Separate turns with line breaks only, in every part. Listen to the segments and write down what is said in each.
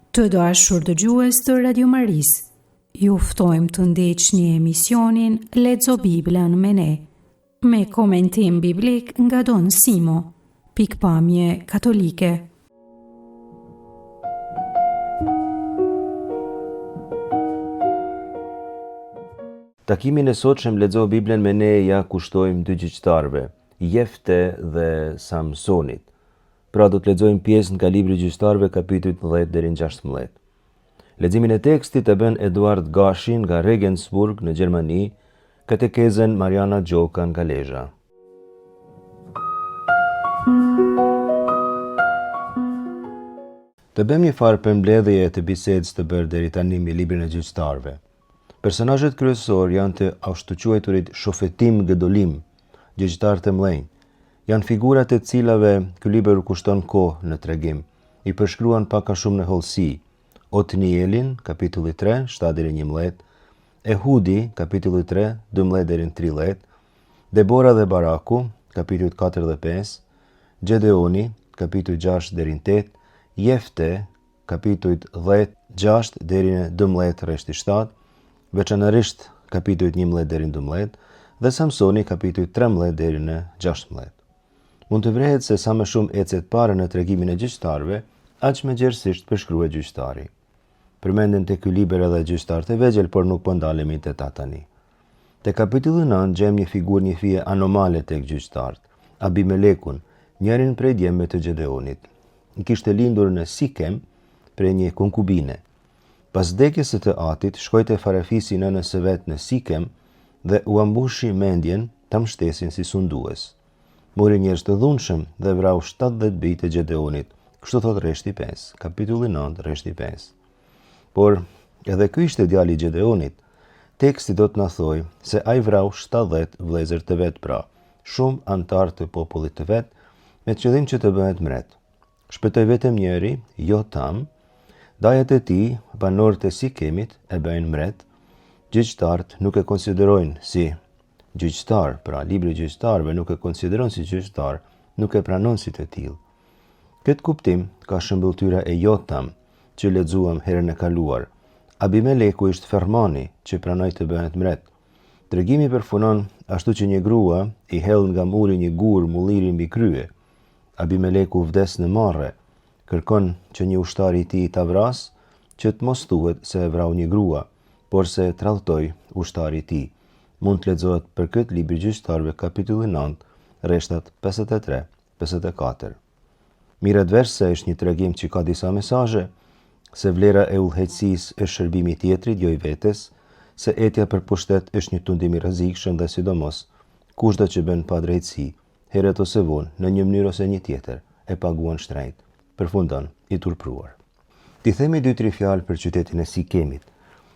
Të dashur dëgjues të Radio Maris, ju ftojmë të ndiqni emisionin Lexo Biblën me ne, me komentim biblik nga Don Simo, pikpamje katolike.
Takimin e sotshëm Lexo Biblën me ne ja kushtojmë dy gjyqtarëve, Jefte dhe Samsonit. Pra do të lexojmë pjesën nga libri i Gjyqtarëve kapitulli 10 deri në 16. Leximin e tekstit e bën Eduard Gashin nga Regensburg në Gjermani, katekezen Mariana Gjoka nga Lezhë. Të bëjmë një farë përmbledhje të bisedës të bërë deri tani me librin e Gjyqtarëve. Personazhet kryesor janë të ashtuquajturit Shofetim Gëdolim, gjyqtar të mëdhenj. Janë figurat e cilave ky libër kushton kohë në tregim. I përshkruan pak a shumë në hollësi. Otnielin, kapitulli 3, 7 deri 11, Ehudi, kapitulli 3, 12 deri 13, Debora dhe Baraku, kapitulli 4 dhe 5, Gjedeoni, kapitulli 6 deri 8, Jefte, kapitulli 10, 6 deri në 12 rreshti 7, veçanërisht kapitulli 11 deri në 12, dhe Samsoni, kapitulli 13 deri në 16. Mund të vrehet se sa më shumë ecet para në tregimin e gjyqtarëve, aq më gjerësisht përshkruhet gjyqtari. Përmenden te ky libër edhe gjyqtarët e vegjël, por nuk po ndalemi te ta tani. Te kapitulli 9 gjem një figurë një fije anomale tek gjyqtarët, Abimelekun, njërin prej djemve të Gjedeonit. I kishte lindur në Sikem prej një konkubine. Pas vdekjes së të atit, shkoi te farefisi nënës së vet në Sikem dhe u ambushi mendjen ta mbështesin si sundues. Mori njerëz të dhunshëm dhe vrau 70 bij të Gjedeonit, kështu thot rreshti 5, kapitulli 9, rreshti 5. Por edhe ky ishte djali i Gjedeonit. Teksti do të na thojë se ai vrau 70 vëllezër të vet, pra, shumë antar të popullit të vet, me qëllim që të bëhet mret. Shpëtoi vetëm njëri, Jotam, dajet e tij, banorët e Sikemit, e bëjnë mret. Gjyqtarët nuk e konsiderojnë si gjyqtar, pra libri i gjyqtarëve nuk e konsideron si gjyqtar, nuk e pranon si të tillë. Këtë kuptim ka shëmbulltyra e Jotam, që lexuam herën e kaluar. Abimeleku ishte fermani që pranoi të bëhet mret. Tregimi përfunon ashtu që një grua i hell nga muri një gur mulliri mbi krye. Abimeleku vdes në marrë, kërkon që një ushtar i tij ta vras, që të mos thuhet se e vrau një grua, por se tradhtoi ushtari i tij. Mund të lexohet për këtë libër i Gjyqtarëve kapitulli 9, rreshtat 53, 54. Mirët vesh se është një tregim që ka disa mesazhe, se vlera e udhëheqësisë është shërbimi i tjetrit, jo i vetes, se etja për pushtet është një tundim i rrezikshëm dhe sidomos kushdo që bën pa drejtësi, herët ose vonë, në një mënyrë ose një tjetër, e paguan shtrenjt. Përfundon i turpruar. Ti themi 2-3 fjalë për qytetin e Sikemit.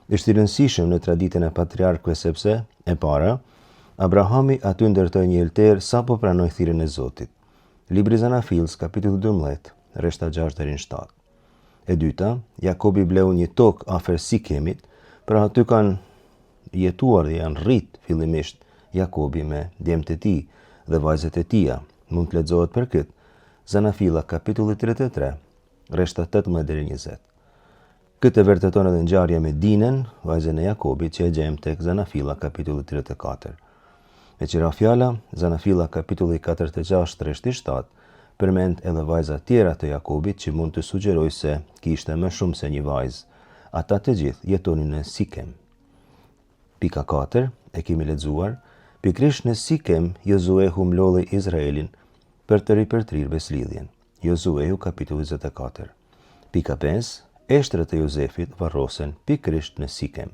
Është i rëndësishëm në traditën e patriarkëve sepse, e para, Abrahami aty ndërtoi një elter sapo pranoi thirrjen e Zotit. Libri Zanafils, kapitulli 12, rreshta 6 deri në 7. E dyta, Jakobi bleu një tokë afër Sikemit, pra aty kanë jetuar dhe janë rrit fillimisht Jakobi me djemtë e tij dhe vajzat e tija. Mund të lexohet për këtë Zanafilla, kapitulli 33, rreshta 18 deri 20. Këtë e vërteton edhe ngjarja me Dinën, vajzën e Jakobit, që e gjejmë tek Zanafilla, kapitulli 34. Me qira fjala, Zanafilla, kapitulli 46, rreshti 7, përmend edhe vajza tjera të Jakobit që mund të sugjeroj se kishte më shumë se një vajzë. Ata të gjithë jetonin në Sikem. Pika 4, e kemi lexuar, pikrisht në Sikem, Jozuehu mlodhi Izraelin për të ripërtrirë beslidhjen. Jozuehu, kapitulli 24. Pika 5, Eshtrët e Jozefit varrosen pikrisht në Sikem.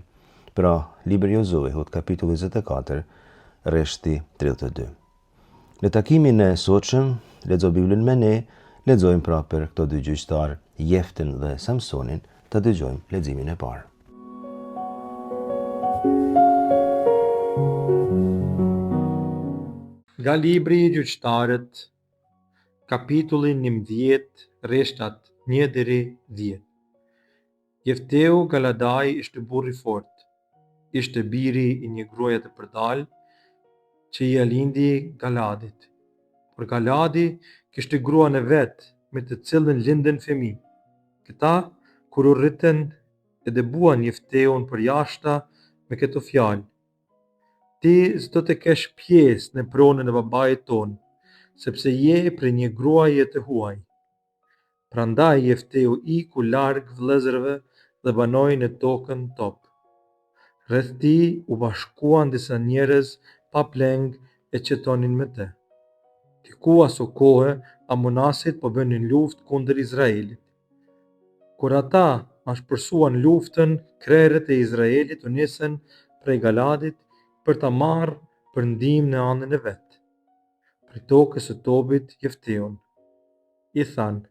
Pra, libri Jozuehut, kapitulli 24, rreshti 32. Në takimin e sotshëm, lexo Biblën me ne, lexojmë pra për këto dy gjyqtarë, Jeften dhe Samsonin, të dëgjojmë leximin e parë.
Nga libri i Gjyqtarët, kapitulli 11, rreshtat 1 deri 10. Jefteu Galadai ishte burr i fortë, ishte biri i një gruaje të përdalë që i lindi Galadit. Por Galadi kishte gruan e vet, me të cilën lindën fëmijë. Këta, kur u rriten e dëbuan Jefteun për jashta me këto fjalë: Ti s'do të kesh pjesë në pronën e babait ton, sepse je prej një gruaje të huaj. Prandaj Jefteu iku larg vëllezërve dhe banoi në tokën Top. Rreth tij u bashkuan disa njerëz pa pleng e qetonin me të. Diku aso kohë Amonasit po bënin luftë kundër Izraelit. Kur ata anshpërsuan luftën, krerët e Izraelit u nisën prej Galadit për ta marrë për ndihmë në anën e vet. Prej tokës së Tobit Jefteun i thanë: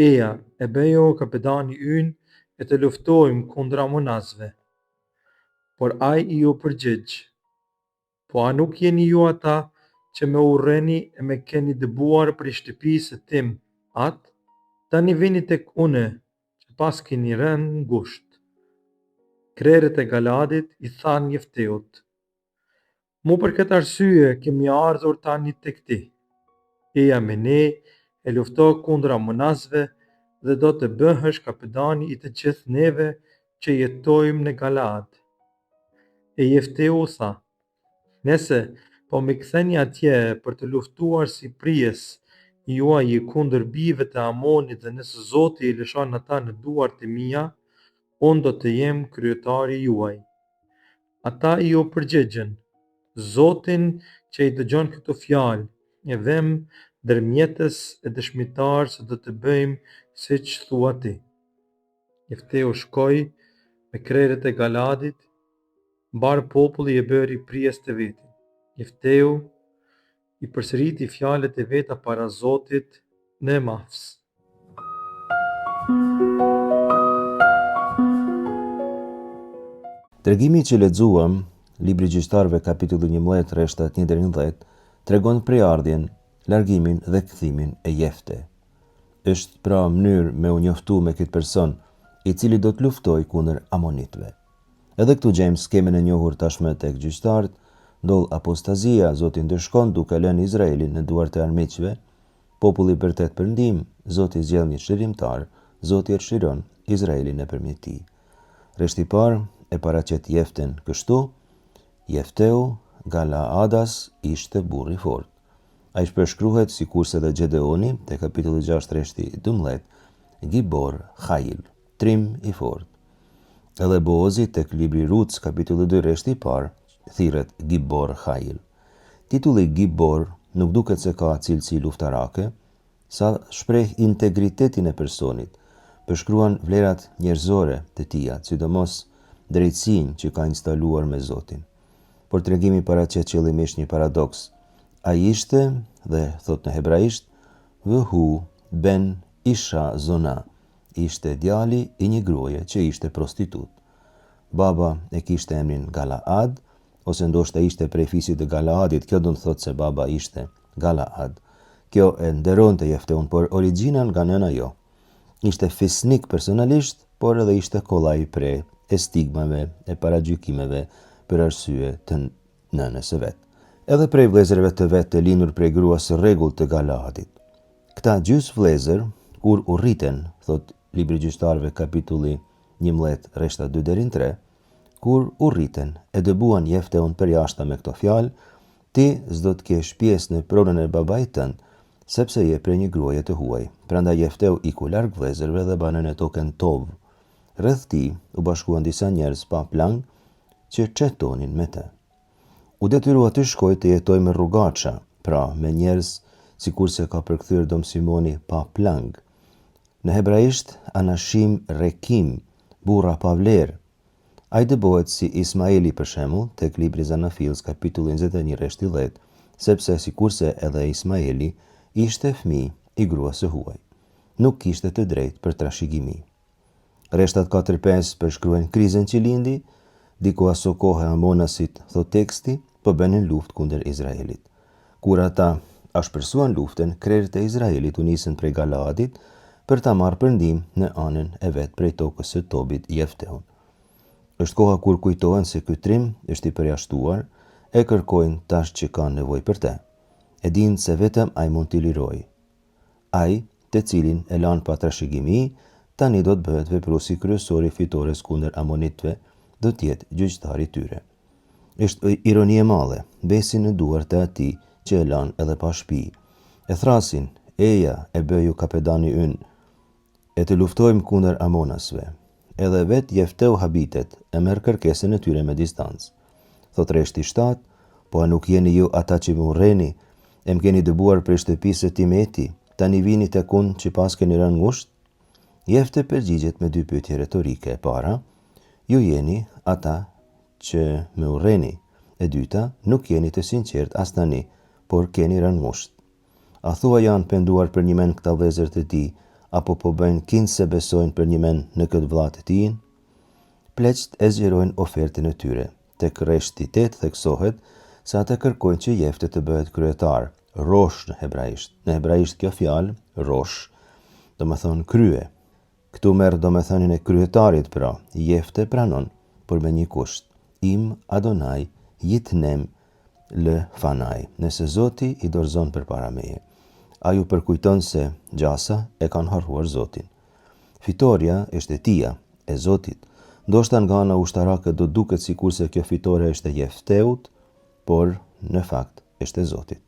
Eja, e bejo kapetani ynë e të luftojmë kundër Amonasve. Por ai i u përgjigj: Po a nuk jeni ju ata që me urreni e me keni dëbuar për shtëpisë së tim atë? Tani vini tek une, që pas keni rënë ngushtë. Krerët e Galadit i thanë Jefteut: Mu për këtë arsye kemi ardhur tani tek ti. Eja me ne e lufto kundër Amonasve dhe do të bëhesh kapetani i të gjithë neve që jetojmë në Galad. E Jefteu tha: Nëse po me ktheni atje për të luftuar si prijes juaj kundër bijve të Amonit dhe nëse Zoti i lëshon ata në duart e mia, unë do të jem kryetari juaj. Ata i u përgjigjen: Zotin që i dëgjon këto fjalë, e vëm ndërmjetës e dëshmitar se do të bëjmë siç thua ti. Jefteu shkoi me krerët e Galadit, mbar populli e bëri prijes të vetin. Jefteu i përsëriti fjalët e veta para Zotit në Mafs.
Tregimi që lexuam, libri Gjyqtarëve kapitulli 11 rreshtat 1 deri në 10, tregon prejardhjen, largimin dhe kthimin e Jefte. Është pra mënyrë me u njoftu me këtë person, i cili do të luftoj kundër Amonitëve. Edhe këtu gjejmë skemën e njohur tashmë tek gjyqtarët, ndodh apostazia, Zoti ndëshkon duke lënë Izraelin në duart e armiqve, populli bërtet për ndihmë, Zoti zgjedh një çlirimtar, Zoti e çliron Izraelin nëpërmjet tij. Rreshti i parë e paraqet Jeften kështu: Jefteu Galaadas ishte burr i fortë. Ai shpërshkruhet sikurse edhe Gedeoni te kapitulli 6 rreshti 12, Gibor Khail, trim i fortë. Edhe Boozi tek libri Ruts kapitulli 2 rreshti i parë thirret Gibor Khail. Titulli Gibor nuk duket se ka cilësi luftarake, sa shpreh integritetin e personit, përshkruan vlerat njerëzore të tija, sidomos drejtsinë që ka instaluar me Zotin. Por tregimi paraqet qëllimisht një paradoks. Ai ishte, dhe thot në hebraisht, Vëhu ben Isha Zona, ishte djali i një gruaje që ishte prostitut. Baba e kishte emrin Galaad, ose ndoshta ishte prej fisit të Galaadit, kjo do të thotë se baba ishte Galaad. Kjo e nderonte Jefteun, por origjina nga nëna jo. Ishte fisnik personalisht, por edhe ishte kollaj prej e stigmave e paragjykimeve për arsye të nënës së vet. Edhe prej vëllezërve të vet të lindur prej gruas së rregullt të Galaadit. Këta gjys vëllezër, kur u rriten, thot libri Gjyqtarëve kapitulli 11 rreshta 2 deri në 3, kur u rriten e dëbuan Jefteun përjashta me këto fjalë: Ti s'do të kesh pjesë në pronën e babait tënd, sepse je prej një gruaje të huaj. Prandaj Jefteu iku larg vëllezërve dhe banoi në tokën Tov. Rreth tij u bashkuan disa njerëz pa plang që çetonin me të. U detyrua të shkojë të jetojë me rrugaça, pra me njerëz sikurse ka përkthyer Dom Simoni pa plang. Në hebraisht anashim rekim, burra pa vlerë. Ai dëbohet si Ismaeli për shembull tek libri Zanafils kapitulli 21 rreshti 10, sepse sikurse edhe Ismaeli ishte fëmijë i gruas së huaj. Nuk kishte të drejtë për trashëgimi. Rreshtat 4-5 përshkruajnë krizën që lindi, diku aso kohë Amonasit, thot teksti, po bënin luftë kundër Izraelit. Kur ata ashpërsuan luftën, krerët e Izraelit u nisën prej Galaadit për ta marrë për ndihmë në anën e vet prej tokës së Tobit Jefteun. Është koha kur kujtohen se ky trim është i përjashtuar, e kërkojnë tash që kanë nevojë për të. E dinë se vetëm ai mund t'i lirojë. Ai, të cilin e lanë pa trashëgimi, tani do të bëhet vepruesi kryesor i fitores kundër amonitëve, do të jetë gjyqtari i tyre. Është ironi e madhe, besin në duart e atij që e lan edhe pa shtëpi. E thrasin, eja e bëju kapedani ynë, e të luftojmë kundër amonasve. Edhe vetë Jefteu habitet e merr kërkesën e tyre me distancë. Thot reshti 7, po a nuk jeni ju ata që më urreni, e më keni dëbuar për shtëpisë e Timeti, tani vini tek unë që pas keni rënë ngushtë? Jefte përgjigjet me 2 pyetje retorike. E para, ju jeni ata që më urreni. E dyta, nuk jeni të sinqert as tani, por keni rënë ngushtë. A thua janë penduar për një mend këta vëllezër të tij, apo po bëjnë kinë se besojnë për një mend në këtë vëlla të tij? Pleqt e zgjerojnë ofertën e tyre. Tek rreshti 8 theksohet se ata kërkojnë që Jefte të bëhet kryetar, rosh në hebraisht. Në hebraisht kjo fjalë, rosh, do më thonë krye. Këtu merr domethënien e kryetarit pra. Jefte pranon, por me një kusht. Im Adonai jitnem lë fanaj. Nëse Zoti i dorëzon përpara meje. A ju përkujton se gjasa e kanë harruar Zotin. Fitoria është e tia, e Zotit. Ndoshta nga ana ushtarake do duket sikurse kjo fitore është e Jefteut, por në fakt është e Zotit.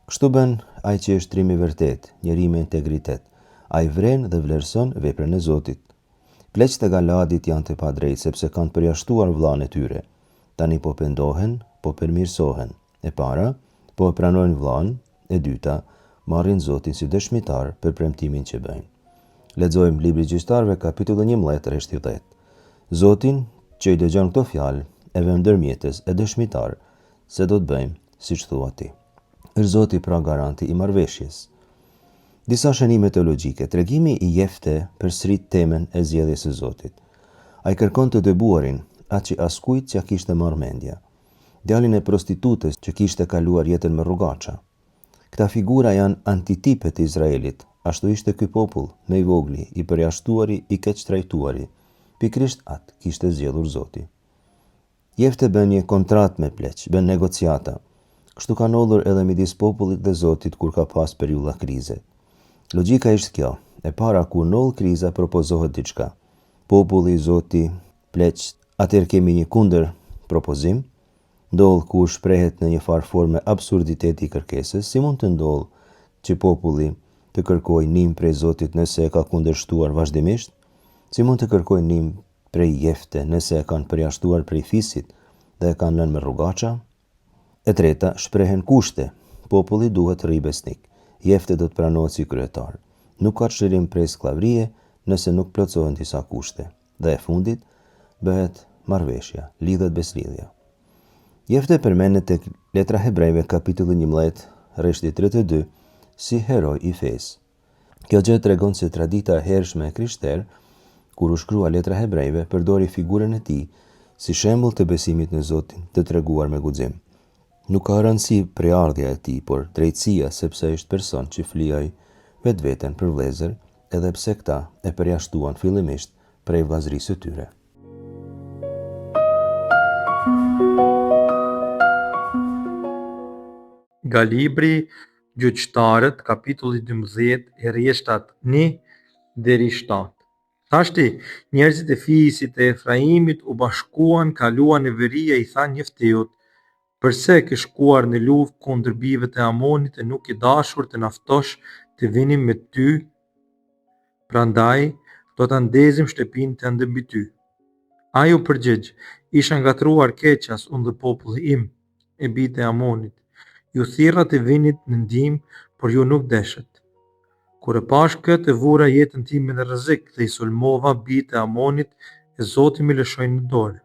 Kështu bën ai që është trim i vërtet, njeri me integritet. Ai vren dhe vlerëson veprën e Zotit. Pleqt e Galadit janë të padrejtë sepse kanë përjashtuar vllain e tyre. Tani po pendohen, po përmirësohen. E para, po pranojnë vllain, e dyta, marrin Zotin si dëshmitar për premtimin që bëjnë. Lexojmë libri Gjyqtarëve kapitulli 11 rreshti 10. Zotin që i dëgjon këto fjalë e vën ndërmjetës e dëshmitar se do të bëjmë siç thua ti. Është Zoti pra garanti i marrëveshjes. Disa shënime teologjike. Tregimi i Jefte përsërit temën e zgjedhjes së Zotit. Ai kërkon të dëbuarin, atë që askujt që kishte marrë mendja. Djalin e prostitutës që kishte kaluar jetën me rrugaça. Këta figura janë antitipet e Izraelit. Ashtu ishte ky popull, me i vogli, i përjashtuari, i keq trajtuari. Pikrisht atë kishte zgjedhur Zoti. Jefte bën një kontratë me pleq, bën negociata. Kështu ka ndodhur edhe midis popullit dhe Zotit kur ka pas periudha krize. Logjika ishte kjo, e para kur ndodh kriza propozohet diçka. Populli, Zoti, pleq, atëherë kemi një kundër propozim. Ndodh kur shprehet në një farë forme absurditeti i kërkesës, si mund të ndodh që populli të kërkojë ndihmë prej Zotit nëse e ka kundërshtuar vazhdimisht, si mund të kërkojë ndihmë prej Jefte nëse e kanë përjashtuar prej fisit dhe e kanë lënë me rrugaça. E treta, shprehen kushte. Populli duhet rri besnik. Jefte do të pranohet si kryetar. Nuk ka çlirim prej skllavërie nëse nuk plotësohen disa kushte. Dhe e fundit bëhet marrëveshja, lidhet beslidhja. Jefte përmendet tek letra Hebrejve kapitulli 11 rreshti 32 si heroj i fesë. Kjo gjë tregon se tradita e hershme e krishterë, kur u shkrua letra Hebrejve, përdori figurën e tij si shembull të besimit në Zotin, të treguar me guxim. Nuk ka rëndësi prejardhja e tij, por drejtësia, sepse është person që flijoi vetveten për vëllezër, edhe pse këta e përjashtuan fillimisht prej vllazërisë së tyre.
Nga libri Gjyqtarët, kapitulli 12, rreshtat 1 deri 7. Tashti, njerëzit e fisit e Efraimit u bashkuan, kaluan në veria i than Jefteut, përse ke shkuar në luftë kundër bijve të Amonit e nuk i dashur të naftosh të vinim me ty? Prandaj, do ta ndezim shtëpinë tënde mbi ty. Ai u përgjigj, isha ngatruar keqas unë dhe populli im, e bijtë e Amonit. Ju thirra të vinit në ndihmë, por ju nuk deshët. Kur e pash këtë, vura jetën time në rrezik dhe i sulmova bijtë e Amonit e Zoti më lëshoi në dorë.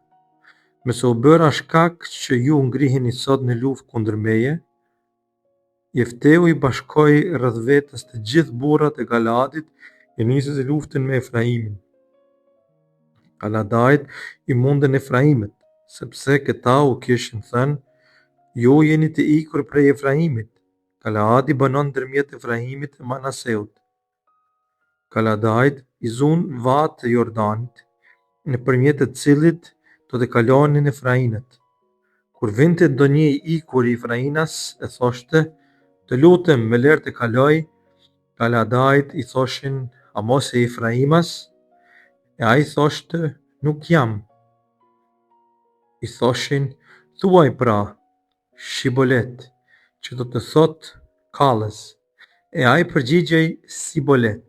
Mëse u bëra shkak që ju ngriheni sot në luftë kundër meje, Jefteu i bashkoi rreth vetes të gjithë burrat e Galadit e nisi luftën me Efraimin. Galadajt i mundën Efraimet, sepse këta u kishin thënë, ju jeni të ikur prej Efraimit. Galaadi banon ndërmjet Efraimit e Manaseut. Galadajt i zun vatë të Jordanit, nëpërmjet të cilit do të kalonin Efrainët. Kur vinte ndonjë i ikur i Efrainas e thoshte, të lutem më lër të kaloj, Galadajt i thoshin Amos e Efraimas, e ai thoshte, nuk jam. I thoshin, thuaj pra, Shibolet, që do të thot kallës. E ai përgjigjej Sibolet,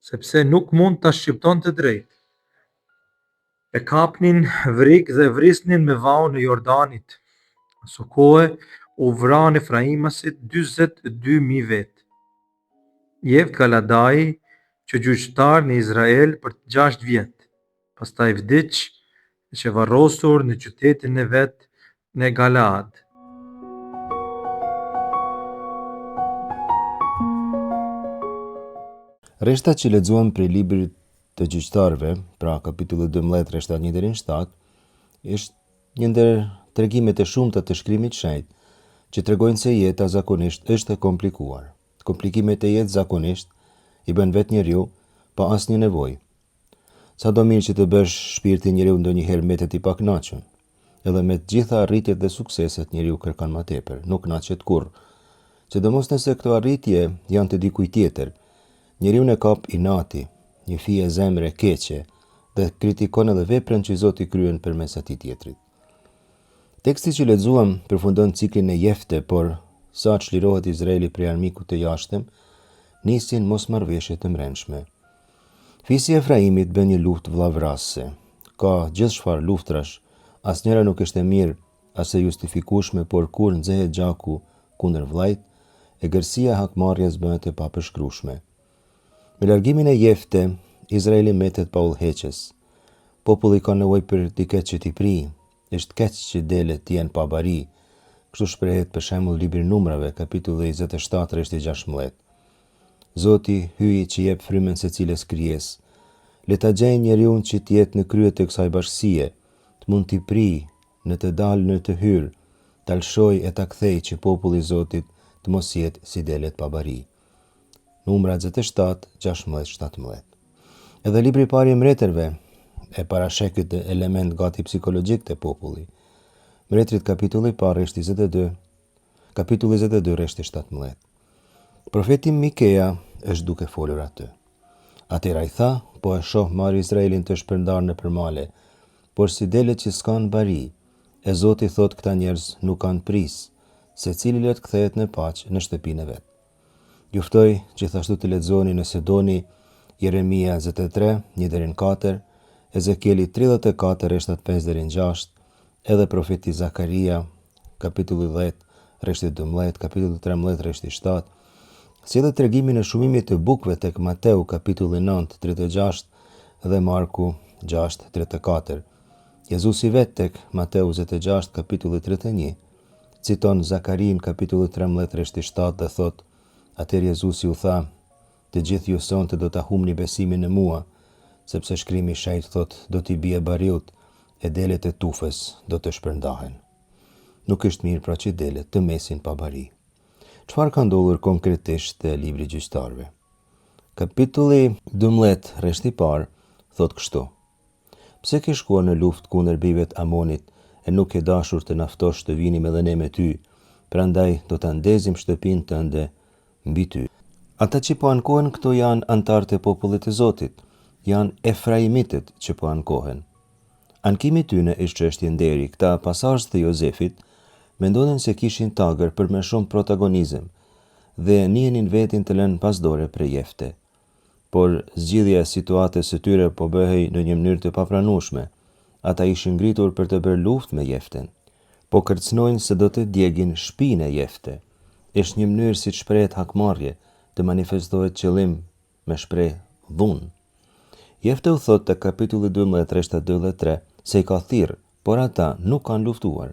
sepse nuk mund ta shqiptonte drejt. E kapnin vrik dhe vrisnin me vaun në Jordanit. Aso kohë u vran Efraimasit 42.000 vetë. Jeft Galadai, që gjyqtar në Izrael për 6 vjet. Pastaj vdiq e që varrosur në qytetin e vet në Galaad.
Reshtat që lexuam prej librit të gjyqtarëve, pra kapitulli 12, reshtat 1 deri në 7, është një ndër tregimet e shumta të shkrimit shenjtë që tregojnë se jeta zakonisht është e komplikuar. Komplikimet e jetës zakonisht i bën vetë njeriu pa asnjë nevojë. Sa do mirë që të bësh shpirtin njeriu ndonjëherë mbetet i pakënaqur. Edhe me të gjitha arritjet dhe sukseset njeriu kërkon më tepër, nuk kënaqet kurrë. Sidomos nëse këto arritje janë të dikujt tjetër, njeriu e kap inati, një fije zemre keqe dhe kritikon edhe veprën që Zoti kryen përmes atij tjetrit. Teksti që lexuam përfundon ciklin e Jefte, por sa çlirohet Izraeli prej armikut të jashtëm, nisin mosmarrveshje të mrenshme. Fisi Efraimit bën një luftë vllavrase. Ka gjithçfarë luftrash, asnjëra nuk është e mirë as e justifikueshme, por kur nxehet gjaku kundër vllajt, egërsia hakmarrjes bëhet e papërshkrueshme. Me largimin e Jefte, Izraeli mbetet pa udhëheqës. Populli ka nevojë për dikët që t'i prij. Është keq që delet të jenë pa bari. Kështu shprehet për shembull libri Numrave, kapitulli 27, rreshti 16. Zoti hyi që jep frymën secilës krijesë. Le ta gjejë njeriu që të jetë në krye të kësaj bashkësie, të mund t'i prij, në të dalë në të hyrë, ta lshoj e ta kthej që populli i Zotit të mos jetë si delet pa bari. Numra 27, 16-17. Edhe libri i parë i mbretërve e parasheh këtë element gati psikologjik të populli. Mbretërit kapitulli i parë rreshti 22, kapitulli 22 rreshti 17. Profeti Mikeja është duke folur aty. Atëra i tha, po e shoh marr Izraelin të shpërndar në përmale, por si delet që s'kan bari, e Zoti thot këta njerëz nuk kanë pris, secili le të kthehet në paqë në shtëpinë e vet. Juftoj gjithashtu të lexoni nëse doni Jeremia 23, 1-4, Ezekieli 34, rreshtat 5-6, edhe profeti Zakaria, kapitulli 10, rreshti 12, kapitulli 13, rreshti 7, si edhe tregimin e shumimit të bukëve tek Mateu, kapitulli 9, 36 dhe Marku 6, 34. Jezusi vetë tek Mateu 26, kapitulli 31, citon Zakarin, kapitulli 13, rreshti 7 dhe thot, atëherë Jezusi u tha, të gjithë ju sonte do ta humni besimin në mua, sepse shkrimi i shenjtë thot, do t'i bie bariut, e delet e tufës do të shpërndahen. Nuk është mirë pra që delet të mesin pa bari. Çfarë ka ndodhur konkretisht te libri i gjyqtarëve? Kapitulli 12, rreshti i parë, thot kështu: Pse ke shkuar në luftë kundër bijve të Amonit e nuk e dashur të na ftosh të vinim edhe ne me ty, prandaj do ta ndezim shtëpinë tënde mbi ty. Ata që po ankohen këto janë antarët e popullit të Zotit, janë Efraimitët që po ankohen. Ankimi tyne është çështje nderi. Këta pasazhe të Jozefit mendonin se kishin tagër për më shumë protagonizëm dhe njenin vetin të lënë pasdore prej Jefte. Por zgjidhja e situatës së tyre po bëhej në një mënyrë të papranueshme. Ata ishin ngritur për të bërë luftë me Jeften, po kërcënojnë se do të djegin shpinën e Jefte. Është një mënyrë si të shprehet hakmarrje, të manifestohet qëllim me shpreh dhunë. Jefte u thot te kapitulli 12, rreshtat 2 dhe 3, se i ka thirrë, por ata nuk kanë luftuar.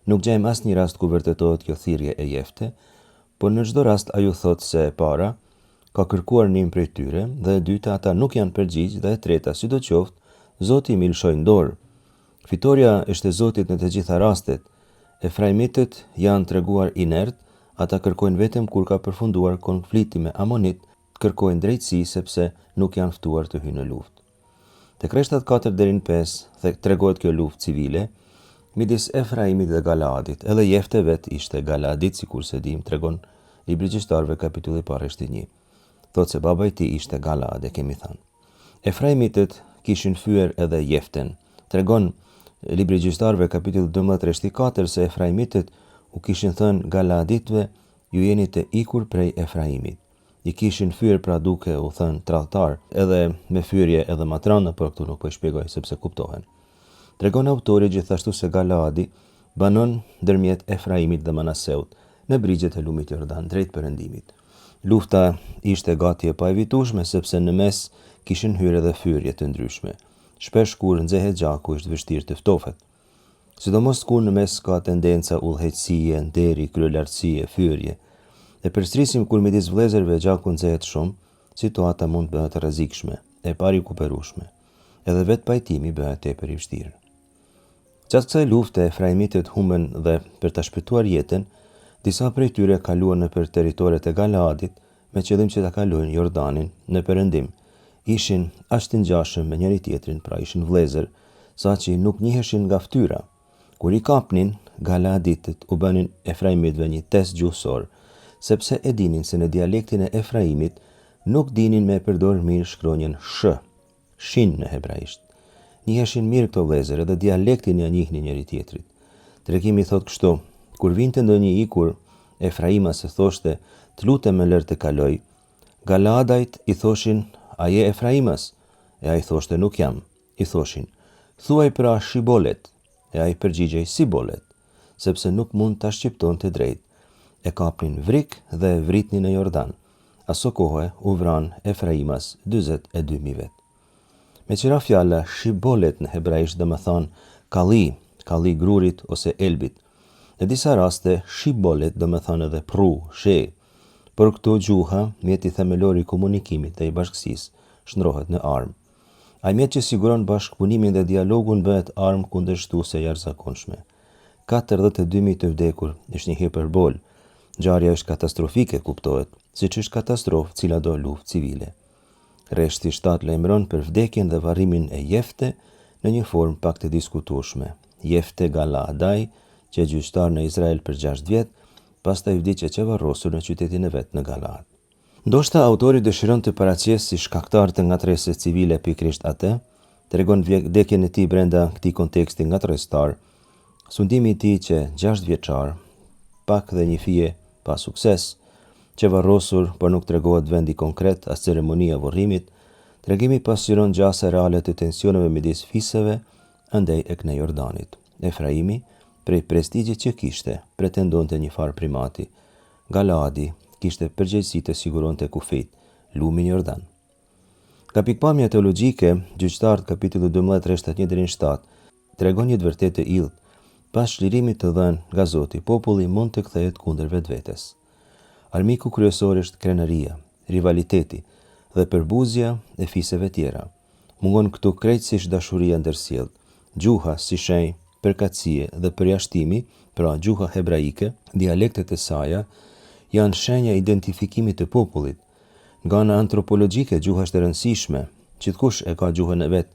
Nuk gjejmë asnjë rast ku vërtetohet kjo thirrje e Jefte, por në çdo rast ai u thot se e para ka kërkuar ndihmë prej tyre dhe e dyta ata nuk janë përgjigj dhe e treta sidoqoftë Zoti i lëshoi në dorë. Fitoria është e Zotit në të gjitha rastet. Efraimitët janë treguar inert, ata kërkojnë vetëm kur ka përfunduar konflikti me Amonit, kërkojnë drejtësi sepse nuk janë ftuar të hyjnë në luftë. Tek rreshtat 4 deri në 5 tregohet kjo luftë civile midis Efraimit dhe Galaadit. Edhe Jefte vet ishte Galaadit, sikur se dim, tregon libri i gjyqtarëve kapitulli 1 rreshti 1. thot se baba i tij ishte Galaad, kemi thënë. Efraimitët kishin fyer edhe Jeften. Tregon libri i Gjyqtarëve kapitulli 12:4 se Efraimitët u kishin thënë Galaaditëve, ju jeni të ikur prej Efraimit. I kishin fyer pra duke u thënë tradhtar, edhe me fyrje edhe matrana, por këtu nuk po i shpjegoj sepse kuptohen. Tregon autori gjithashtu se Galaadi banon ndërmjet Efraimit dhe Manaseut në brigjet e lumit Jordan drejt perëndimit. Lufta ishte gati e paevitueshme sepse në mes kishin hyrë edhe fyrje të ndryshme. Shpesh kur nxehet gjaku është vështirë të ftofet. Sidomos kur në mes ka tendenca udhëheqësie, nderi, kryelartësie, fyrje. E përstrisim kur midis vëllezërve gjaku nxehet shumë, situata mund bëhet rrezikshme, e parikuperueshme. Edhe vetë pajtimi bëhet tepër i vështirë. Gjatë kësaj lufte Efraimitët humben dhe për ta shpëtuar jetën, disa prej tyre kaluan nëpër territoret e Galaadit me qëllim që ta kalojnë Jordanin në perëndim. Ishin aq të ngjashëm me njëri tjetrin, pra ishin vëllezër, saqë nuk njiheshin nga fytyra. Kur i kapnin, Galaaditët u bënin Efraimitëve një test gjuhësor, sepse e dinin se në dialektin e Efraimit nuk dinin me përdorë mirë shkronjën sh, shin në hebraisht. Njiheshin mirë këto vëllezër edhe dialektin ja njihnin njëri tjetrit. Tregimi thot kështu: kur vinte ndonjë ikur Efraima se thoshte, të lutem më lër të kaloj, Galaadajt i thoshin, a je Efraimas? E ai thoshte, nuk jam. I thoshin, thuaj pra Shibolet. E ai përgjigjej Sibolet, sepse nuk mund ta shqiptonte drejt. E kapnin vrik dhe vritnin në Jordan. Aso kohë u vran Efraimas 42.000 vet. Me qira fjala Shibolet në hebraisht dhe më thonë kalli grurit ose elbit. Në disa raste, Shibolet dhe më thonë edhe pru, she. Por këto gjuha, mjeti themelor i komunikimit dhe i bashkësisë, shndrohet në armë. Ai mjet që siguron bashkëpunimin dhe dialogun bëhet armë kundërshtuese e jashtëzakonshme. 42.000 të vdekur është një hiperbol. Ngjarja është katastrofike, kuptohet, siç është katastrofë cila do luftë civile. Rreshti 7 lajmëron për vdekjen dhe varrimin e Jefte në një formë pak të diskutueshme. Jefte Galaadaj, që gjyqtar në Izrael për 6 vjet, pastaj vdiq që varrosur në qytetin e vet në Galaad. Ndoshta autori dëshiron të paraqesë si shkaktar të ngatresës civile pikërisht atë, tregon vdekjen e tij brenda këtij konteksti ngatrestar, sundimi i tij që 6 vjeçar, pak dhe një fije pa sukses, që varrosur, por nuk tregohet vendi konkret as ceremonia vorrimit. Tregimi pasqyron gjasa reale të tensioneve midis fisëve andej e këne Jordanit. Efraimi, prej prestigjit që kishte, pretendonte një farë primati. Galaadi kishte përgjegjësi të siguronte kufijt, lumin Jordan. Ka pikpamje teologjike, Gjyqtarët kapitulli 12 rreshtat 1-7 tregon një të vërtetë të illt. Pas çlirimit të dhënë nga Zoti, populli mund të kthehet kundër vetvetes. Armiku kryesor është krenaria, rivaliteti dhe përbuzja e fisëve tjera. Mungon këtu krejtësisht dashuria ndërsjellë, gjuha si shenjë, përkatësie dhe përjashtimi, pra gjuha hebraike, dialektet e saja, janë shenja identifikimit të popullit. Nga ana antropologjike gjuha është e rëndësishme, gjithkush e ka gjuhën e vet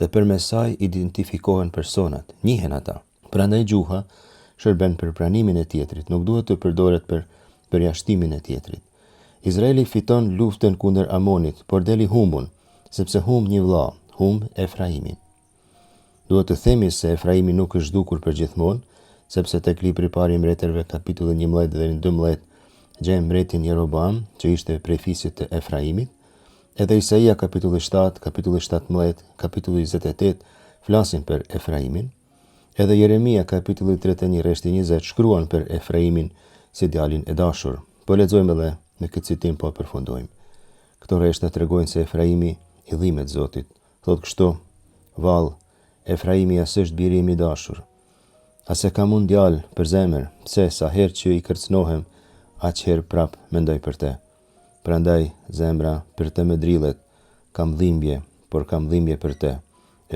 dhe përmes saj identifikohen personat, njihen ata. Prandaj gjuha shërben për pranimin e tjetrit, nuk duhet të përdoret për përjashtimin e tjetrit. Izraeli fiton luftën kundër Amonit, por deli humbun, sepse humb një vëlla, humb Efraimin. Duhet të themi se Efraimi nuk është dukur për gjithmonë, sepse tek libri i parë i mbretërve kapitulli 11 dhe 12 gjejmë mbretin Jeroboam, që ishte prej fisit të Efraimit. Edhe Isaia kapitulli 7, kapitulli 17, kapitulli 28 flasin për Efraimin. Edhe Jeremia kapitulli 31 rreshti 20 shkruan për Efraimin si djalin e dashur. Po lexojmë edhe në këtë citim po përfundojmë. Këto rreshta tregojnë se Efraimi i dhimbet Zotit. Thotë kështu: Vallë, Efraimi as është biri im i dashur. As e kam unë djalë për zemër, pse sa herë që i kërcënohem, aq herë prap mendoj për te. Prandaj zemra për te më drillet, kam dhimbje, por kam dhimbje për te,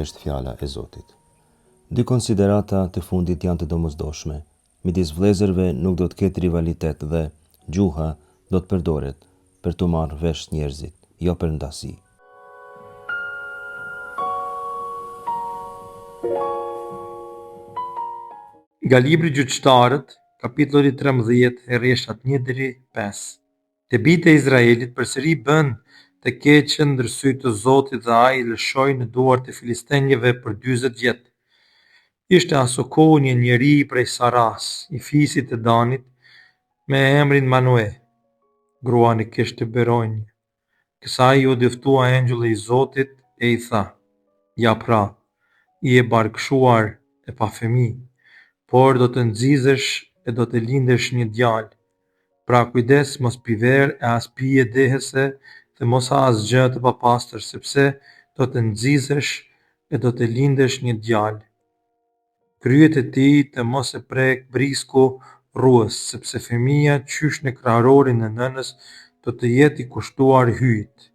është fjala e Zotit. Dy konsiderata të fundit janë të domosdoshme. Midis vëllezërve nuk do të ketë rivalitet dhe gjuha do të përdoret për të marrë vesh njerëzit, jo për ndasi.
Nga libri Gjyqtarët, kapitulli 13, rreshtat 1-5. Të bitë e Izraelit përsëri bën të keqen ndër sytë të Zotit dhe ai i lëshoi në duart e filistenjve për 40 vjet. Ishte aso kohë një njeri prej Saras, i fisit të Danit, me emrin Manue, gruani kishte beronjë. Kësaj u dëftua engjulli i Zotit e i tha: Ja pra, i e barkëshuar e pa fëmijë, por do të nxizesh e do të lindesh një djalë. Pra kujdes mos pi verë e as pije dehese dhe mos ha asgjë të papastër, sepse do të nxizesh e do të lindesh një djalë. Kryet e tij të mos e prek brisku rruës, sepse fëmia qysh në kraharorin e nënës do të jetë i kushtuar hyjt.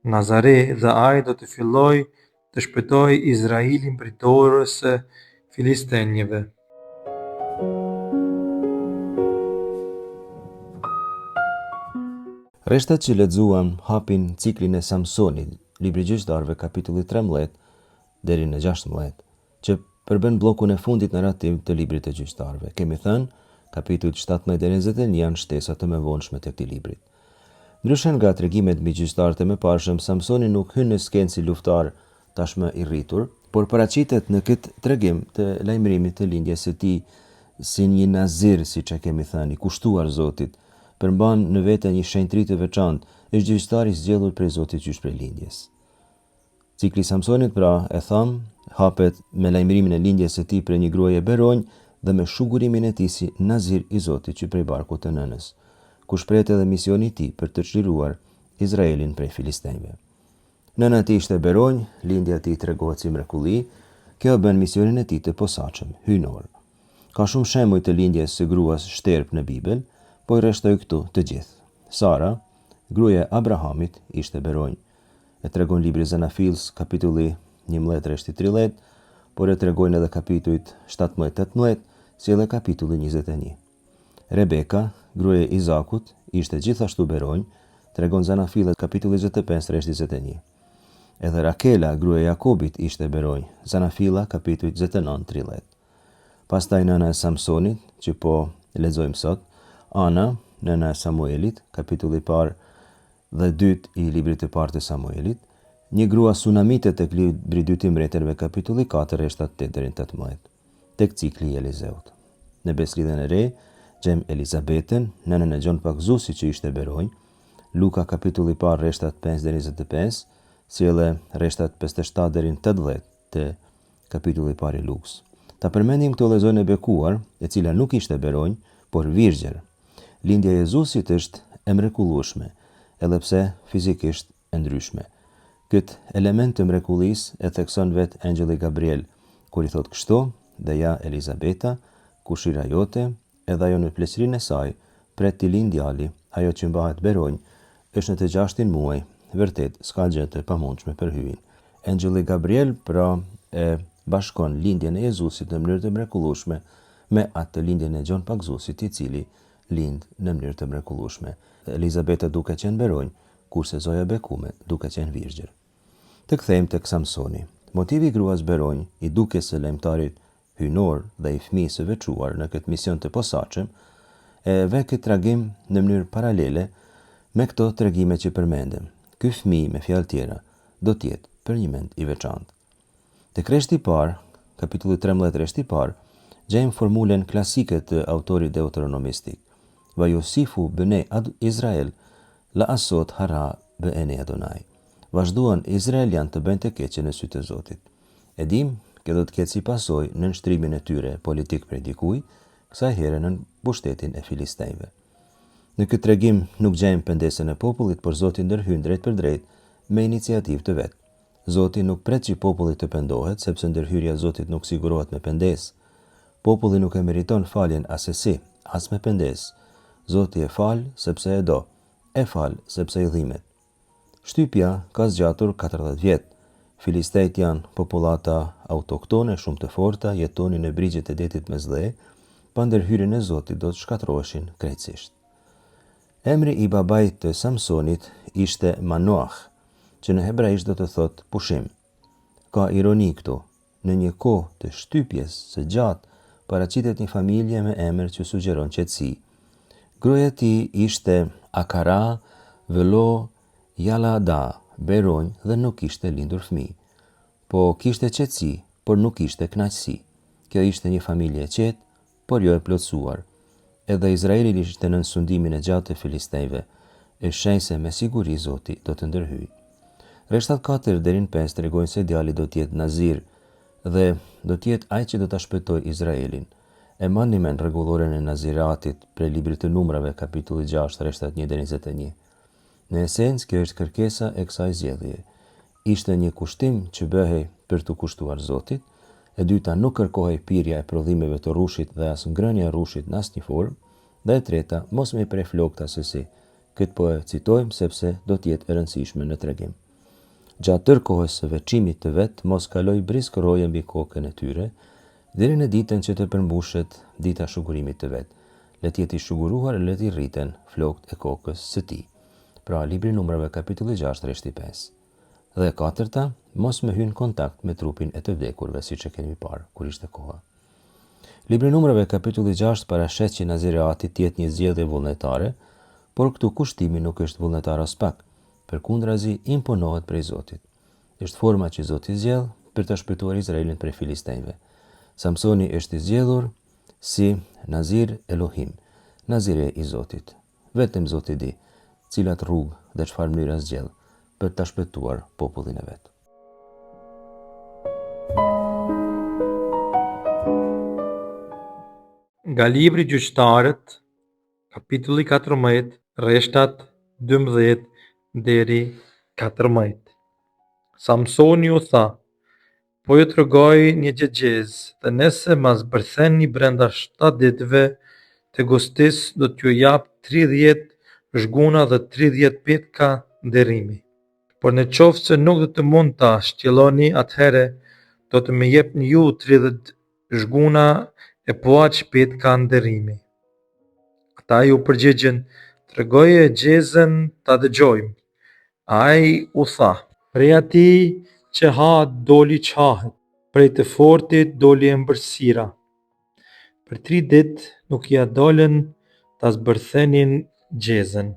Nazare dhe ai do të filloj të shpëtoj Izraelin prej dorës së filistenjve.
Reshtat që lexuam hapin ciklin e Samsonit, libri i Gjyqtarëve kapitulli 13 deri në 16, që përbën bllokun e fundit narrativ të librit të Gjyqtarëve. Kemi thënë, kapitujt 17 deri në 21 janë shtesa të mëvonshme të këtij libri. Ndryshe nga tregimet mbi gjyqtarët e mëparshëm, Samsoni nuk hyn në skenë si luftar tashmë i rritur, por paraqitet në këtë tregim të lajmërimit të lindjes së tij si një nazir, siç e kemi thënë, i kushtuar Zotit, përmban në vete një shenjtëri të veçantë, është gjyqtar i zgjedhur prej Zotit qysh prej lindjes. Cikli i Samsonit, pra, e tham, hapet me lajmërimin e lindjes së tij për një gruaje beronjë dhe me shugurimin e tij si nazir i Zotit që prej barkut të nënës, ku shprehet edhe misioni i tij për të çliruar Izraelin prej filistenjve. Nëna e tij ishte beronjë, lindja e tij tregohet si mrekulli, kjo bën misionin e tij të posaçëm, hyjnor. Ka shumë shembuj të lindjes së gruas shterp në Bibël, po i rreshtoj këtu të gjithë. Sara, gruaja e Abrahamit, ishte beronjë. E tregon libri Zanafils, kapitulli 11 rreshti 30, por e tregojnë edhe kapitujt 17-18, si edhe kapitulli 21. Rebeka, gruaja e Izakut, ishte gjithashtu beronjë, tregon Zanafil kapitulli 25 rreshti 21. Edhe Rakela, gruaja e Jakobit, ishte beronjë, Zanafila kapitulli 29-30. Pastaj nëna e Samsonit, që po lexojmë sot, Ana, nëna e Samuelit, kapitulli 1 dhe 2 i librit të parë të Samuelit, një grua sunamite tek libri 2 i Mbretërve, kapitulli 4 rreshtat 8 deri në 18, tek cikli i Elizeut. Në beslidhen e re, gjem Elizabeten, nënën e Gjon Pakzusi që ishte beronjë, Luka kapitulli 1 rreshtat 5 deri në 25, si edhe rreshtat 57 deri në 80 të kapitulli 1 i Lukës. Ta përmendim këto lexojnë e bekuar, e cila nuk ishte beronjë, por virgjër. Lindja e Jezusit është e mrekullueshme, edhe pse fizikisht e ndryshme. Këtë element të mrekullisë e thekson vetë engjulli Gabriel, kur i thot kështu: "Dhe ja Elizabeta, kushira jote, edhe ajo në pleqërinë e saj, pret t'i lind djali, ajo që mbahet beronjë, është në të 6 muaj, vërtet s'ka gjë të pamundshme për hyjin." Engjulli Gabriel pra e bashkon lindjen e Jezusit në mënyrë të mrekullueshme me atë të lindjen e Gjon Pakzusit, i cili lind në mënyrë të mrekullueshme. Elizabeta duke qenë beronjë, kurse Zoja bekume duke qenë virgjër. Të kthejmë tek Samsoni. Motivi i gruas beronjë, i dukjes së lajmtarit hyjnor dhe i fëmijës së veçuar në këtë mision të posaçëm, e ve këtë tragim në mënyrë paralele me këto tregime që përmendëm. Ky fëmijë, me fjalë tjera, do të jetë për një mend i veçantë. Tek rreshti i parë, kapitulli 13 rreshti i parë, gjejmë formulën klasike të autorit deuteronomistik: "Va Josifu bëne Izrael, la asot hara bëne Adonai." Vazhduan Izraelian të bëjnë të keqe në sytë e Zotit. E dim, kjo do të ketë si pasojë në nështrimin e tyre politik prej dikuj, kësaj here në pushtetin e filistenjve. Në këtë tregim nuk gjejmë pendesën e popullit, por Zoti ndërhyn drejt për drejt me iniciativë të vet. Zoti nuk pret që populli të pendohet, sepse ndërhyrja e Zotit nuk sigurohet me pendesë. Populli nuk e meriton faljen asesi, as me pendesë. Zoti e fal sepse e do, e fal sepse i dhimbet. Shtypja ka zgjatur 40 vjet. Filistejt janë popullata autoktone shumë të forta, jetonin në brigjet e detit Mesdhe, pa ndërhyrjen e Zotit do të shkatërroheshin krejtësisht. Emri i babait të Samsonit ishte Manoah, që në hebraisht do të thotë pushim. Ka ironi këtu, në një kohë të shtypjes së gjatë, paraqitet një familje me emër që sugjeron qetësi. Gruaja e tij ishte Akara Velo Jalada Beronj dhe nuk ishte lindur fëmijë. Po kishte qetësi, por nuk ishte kënaqësi. Kjo ishte një familje e qetë, por jo e plotësuar. Edhe Izraeli ishte në sundimin e gjatë të filistejve, e shenjë se me siguri Zoti do të ndërhyjë. Reshtat 4 deri në 5 tregojnë se djali do të jetë nazir dhe do të jetë ai që do ta shpëtojë Izraelin. E mani men rregulloren e naziratit prej librit të Numrave, kapitulli 6, reshtat 1 deri në 21. Në esencë, kjo është kërkesa e kësaj zgjedhjeje. Ishte një kushtim që bëhej për të kushtuar Zotit. E dyta, nuk kërkohej pirja e prodhimeve të rushit dhe as ngrënia e rushit në asnjë formë. Dhe e treta, mos me prej flokta sësi. Këtë po e citojmë sepse do të jetë e rëndësishme në tregim. Gjatë tërë kohës së veçimit të vet, mos kaloi brisk roje mbi kokën e tyre, deri në ditën që të përmbushet dita shugurimit të vet. Le të jetë i shuguruar e le të rriten flokët e kokës së tij. Pra, libri Numrave, kapitulli 6, rreshti 5. Dhe e katërta, mos me hyn kontakt me trupin e të vdekurve, siç e kemi parë kur ishte koha. Libri Numrave, kapitulli 6, parashet që nazirati të jetë një zgjedhje vullnetare, por këtu kushtimi nuk është vullnetar as pak, përkundrazi imponohet prej Zotit. Është forma që Zoti zgjedh për të shpëtuar Izraelin prej filistejve. Samsoni është i zgjedhur si Nazir Elohim, nazire i Zotit. Vetëm Zoti di cilat rrugë dhe çfarë mënyra zgjedh për të shpëtuar popullin e vet.
Nga libri Gjyqtarët, kapitulli 14, rreshtat 12 deri 14. Samsoni u tha: po ju tregoj një gjëgjez, dhe nëse mas bërtheni brenda 7 ditëve, të gostis do t'ju jap 30 zhguna dhe 30 petka nderimi. Por në qoftë se nuk do të mund ta shtjelloni, atëhere do të më jepni ju 30 zhguna e po aq petka nderimi. Ata ju përgjigjen: tregoje gjezën ta dëgjojmë. Ai u tha: prej atij që ha doli qahet, prej të fortit doli ëmbëlsira. Për 3 ditë nuk ja dolën ta zbërthenin gjezën.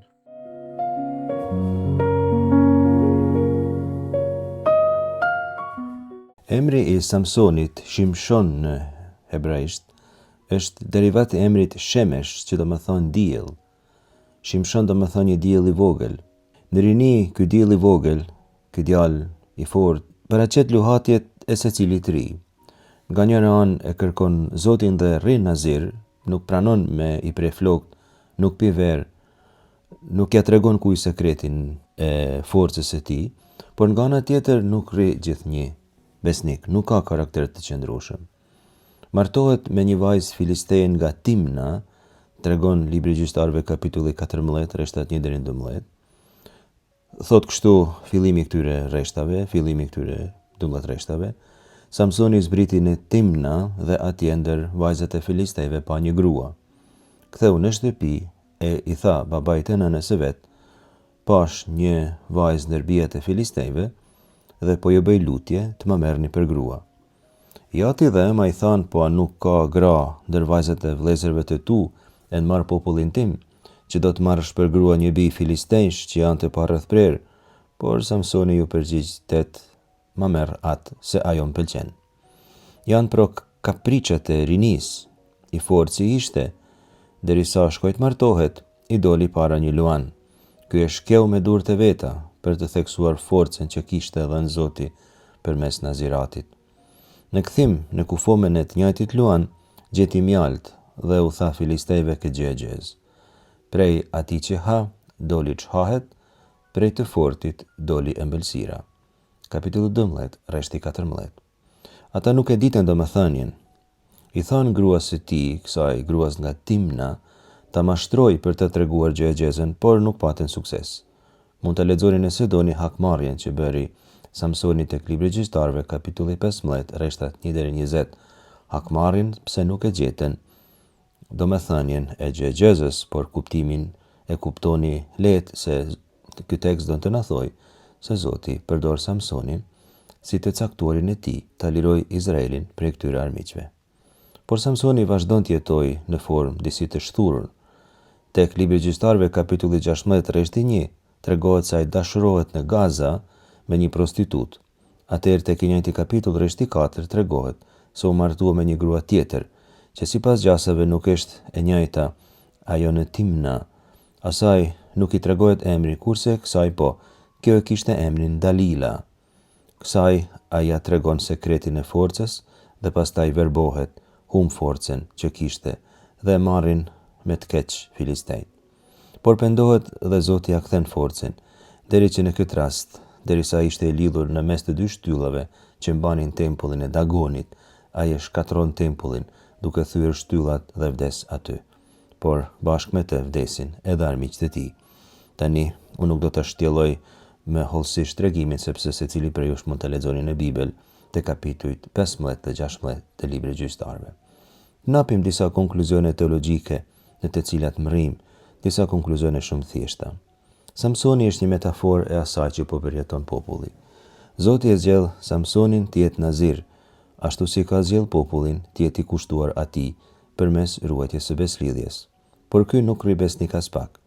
Emri i Samsonit, Shimshon në hebraisht, është derivat e emrit Shemesh, që do më thonë diell. Shimshon do më thonë një diell i vogël. Në rini, ky diell i vogël, ky djalë i fort, paraqet luhatjet e secilit ri. Nga njëra anë e kërkon Zotin dhe rrin nazir, nuk pranon me i prej flokt, nuk pi verë, nuk ja tregon kuj sekretin e forcës e tij, por nga ana tjetër nuk rri gjithnjë besnik, nuk ka karakter të qëndrueshëm. Martohet me një vajzë filistee nga Timna, tregon libri Gjyqtarëve, kapitulli 14, rreshtat 1 deri në 12. Thot kështu fillimi këtyre rreshtave, fillimi këtyre 12 rreshtave: Samsoni zbriti në Timna dhe atje ndër vajzat e filistejve pa një grua. Ktheu në shtëpi e i tha babait e nënës së vet: pash një vajzë ndër bijat e filistejve dhe po ju bëj lutje të më merrni për grua. Jati dhe ema i than: po a nuk ka gra ndër vajzat e vëllezërve të tu e në marë popullin tim, që do të marrësh për grua një bij filistejsh që janë të parreth prerë? Por Samsoni ju përgjigj: tet, ma merr atë, se ajo më pëlqen. Janë pro kapriçet e rinis. I forci ishte, derisa shkoj të martohet, i doli para një luan. Ky e shkeu me durët e veta për të theksuar forcën që kishte dhënë Zoti përmes naziratit. Në kthim, në kufomen e të njëjtit luan, gjeti mjalt dhe u tha filistejve këtë gjëgjez: prej atij që ha, doli çhahet, prej të fortit doli ëmbëlsira. Kapitulli 12, rreshti 14. Ata nuk e ditën domethënien. I thanë gruas së tij, kësaj gruas nga Timna, ta mashtroi për të treguar gjëgjezën, por nuk patën sukses. Mund të lexoni nëse doni hakmarrjen që bëri Samsoni tek libri Gjyqtarëve, kapitulli 15, rreshtat 1 deri 20. Hakmarrjen pse nuk e gjetën domethënien e gjëgjezës, por kuptimin e kuptoni lehtë, se ky tekst do të na thojë se Zoti përdor Samsonin si të caktuarin e tij ta liroj Izraelin prej këtyre armiqve. Por Samsoni vazhdon të jetojë në formë disi të shturur. Tek libri i Gjyqtarëve kapitulli 16 rreshti 1 tregohet se ai dashurohet në Gaza me një prostitut. Atëherë tek i njëjti kapitull rreshti 4 tregohet se u martua me një grua tjetër, që sipas gjasave nuk është e njëjta ajo në Timna. Asaj nuk i tregohet emri, kurse kësaj po, kjo e kishte emrin Dalila. Kësaj aja tregon sekretin e forcës dhe pastaj verbohet, hum forcën që kishte dhe marrin me të keq filistejt. Por pendohet dhe Zoti ja kthen forcën, deri që në këtë rast, derisa ishte e lidhur në mes të dy shtyllave që mbanin tempullin e Dagonit, ai e shkatron tempullin duke thyer shtyllat dhe vdes aty. Por bashkë me të vdesin edhe armiqtë e tij. Tani unë nuk do të shtjelloj me hollësisht tregimin sepse secili prej jush mund të lexoni në Bibël te kapitujt 15 dhe 16 të librit të Gjyqtarëve. Napim disa konkluzione teologjike në të cilat mrrim, disa konkluzione shumë thjeshta. Samsoni është një metaforë e asaj që po përjeton populli. Zoti e zgjell Samsonin të jetë nazir, ashtu si ka zgjell popullin të jetë i kushtuar atij përmes ruajtjes së beslidhjes. Por ky nuk rri besnik as pak.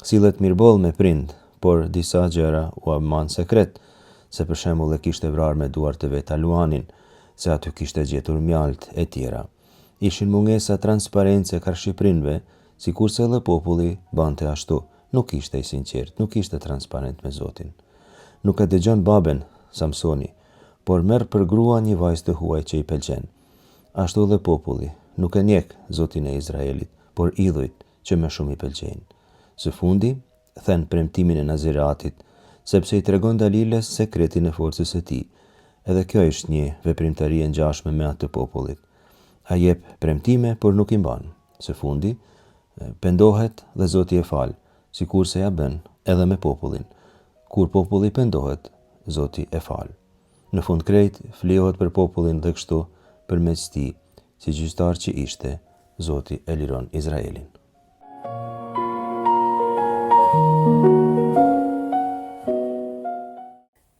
Sillet mirëboll me prind, por disa gjëra u amman sekret, se për shembull e kishte vrarë me duart e vet Aluanin, se aty kishte gjetur mjalt e tjera. Ishin mungesa transparence karshi prindve, sikurse edhe populli bante ashtu. Nuk ishte i sinqert, nuk ishte transparent me Zotin. Nuk e dëgjon baben, Samsoni, por merr për grua një vajzë të huaj që i pëlqen. Ashtu dhe populli nuk e njeh Zotin e Izraelit, por idhujt që më shumë i pëlqejnë. Së fundi, thën premtimin e Naziratit, sepse i tregon Daliles sekretin e forcës së tij. Edhe kjo është një veprimtari e ngjashme me atë të popullit. Ai jep premtime, por nuk i mban. Së fundi, pendohet dhe Zoti e fal, sikurse ja bën edhe me popullin. Kur populli pendohet, Zoti e fal. Në fund krejt, flijohet për popullin dhe kështu përmes tij, si gjyqtar që ishte, Zoti e liron Izraelin.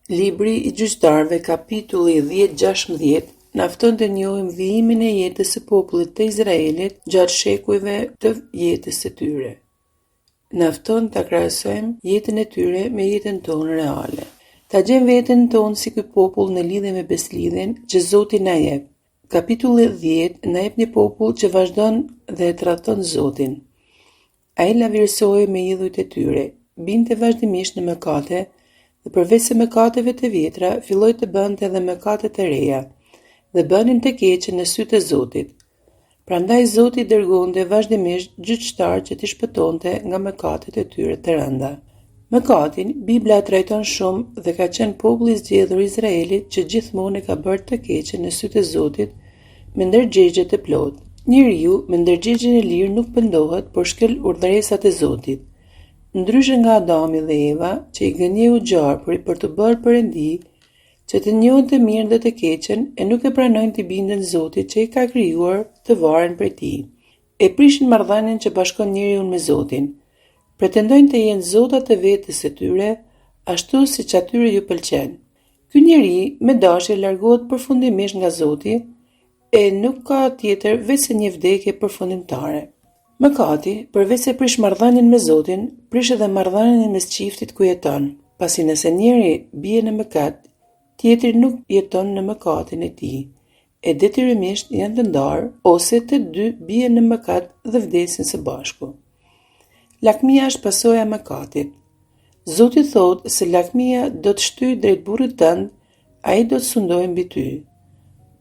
Libri i Gjyqtarëve kapitulli 10-16 na fton të njohim vijimin e jetës së popullit të Izraelit gjatë shekujve të jetës së tyre. Na fton ta krahasojmë jetën e tyre me jetën tonë reale. Ta gjejmë veten tonë si ky popull në lidhje me beslidhjen që Zoti na jep. Kapitulli 10 na jep një popull që vazhdon dhe e tradhton Zotin. Ai lavirësohej me idhujt e tyre, binte vazhdimisht në mëkate dhe përveç se mëkateve të vjetra, filloi të bënte edhe mëkate të reja dhe bënin të keqe në sytë e Zotit. Prandaj Zoti dërgonte vazhdimisht gjyqtar që t'i shpëtonte nga mëkatet e tyre të rënda. Mëkatin, Bibla trajton shumë dhe ka qenë populli i zgjedhur i Izraelit që gjithmonë ka bërë të keqe në sytë e Zotit me ndërgjegje të plotë. Njeriu me ndërgjegjen e lirë nuk pendohet, por shkel urdhëresat e Zotit. Ndryshe nga Adami dhe Eva, që i gënjeu gjarpëri për të bërë perëndi, që të njohin të mirën dhe të keqen e nuk e pranojnë të binden Zotit që i ka krijuar të varen prej tij. E prishin marrëdhënien që bashkon njeriu me Zotin. Pretendojnë të jenë zotat të vetes së tyre, ashtu siç atyre ju pëlqen. Ky njeri me dashje largohet përfundimisht nga Zoti e nuk ka tjetër veç se një vdekje përfundimtare. Mëkati, përveç se prish marrëdhënien me Zotin, prish edhe marrëdhënien mes çiftit ku jeton. Pasi nëse njeri bie në mëkat, tjetri nuk jeton në mëkatin e tij. E detyrimisht janë të ndarë ose të dy bien në mëkat dhe vdesin së bashku. Lakmia është pasojë e mëkatit. Zoti thotë se lakmia do të shtyjë drejt burrit tënd, ai do të sundojë mbi ty.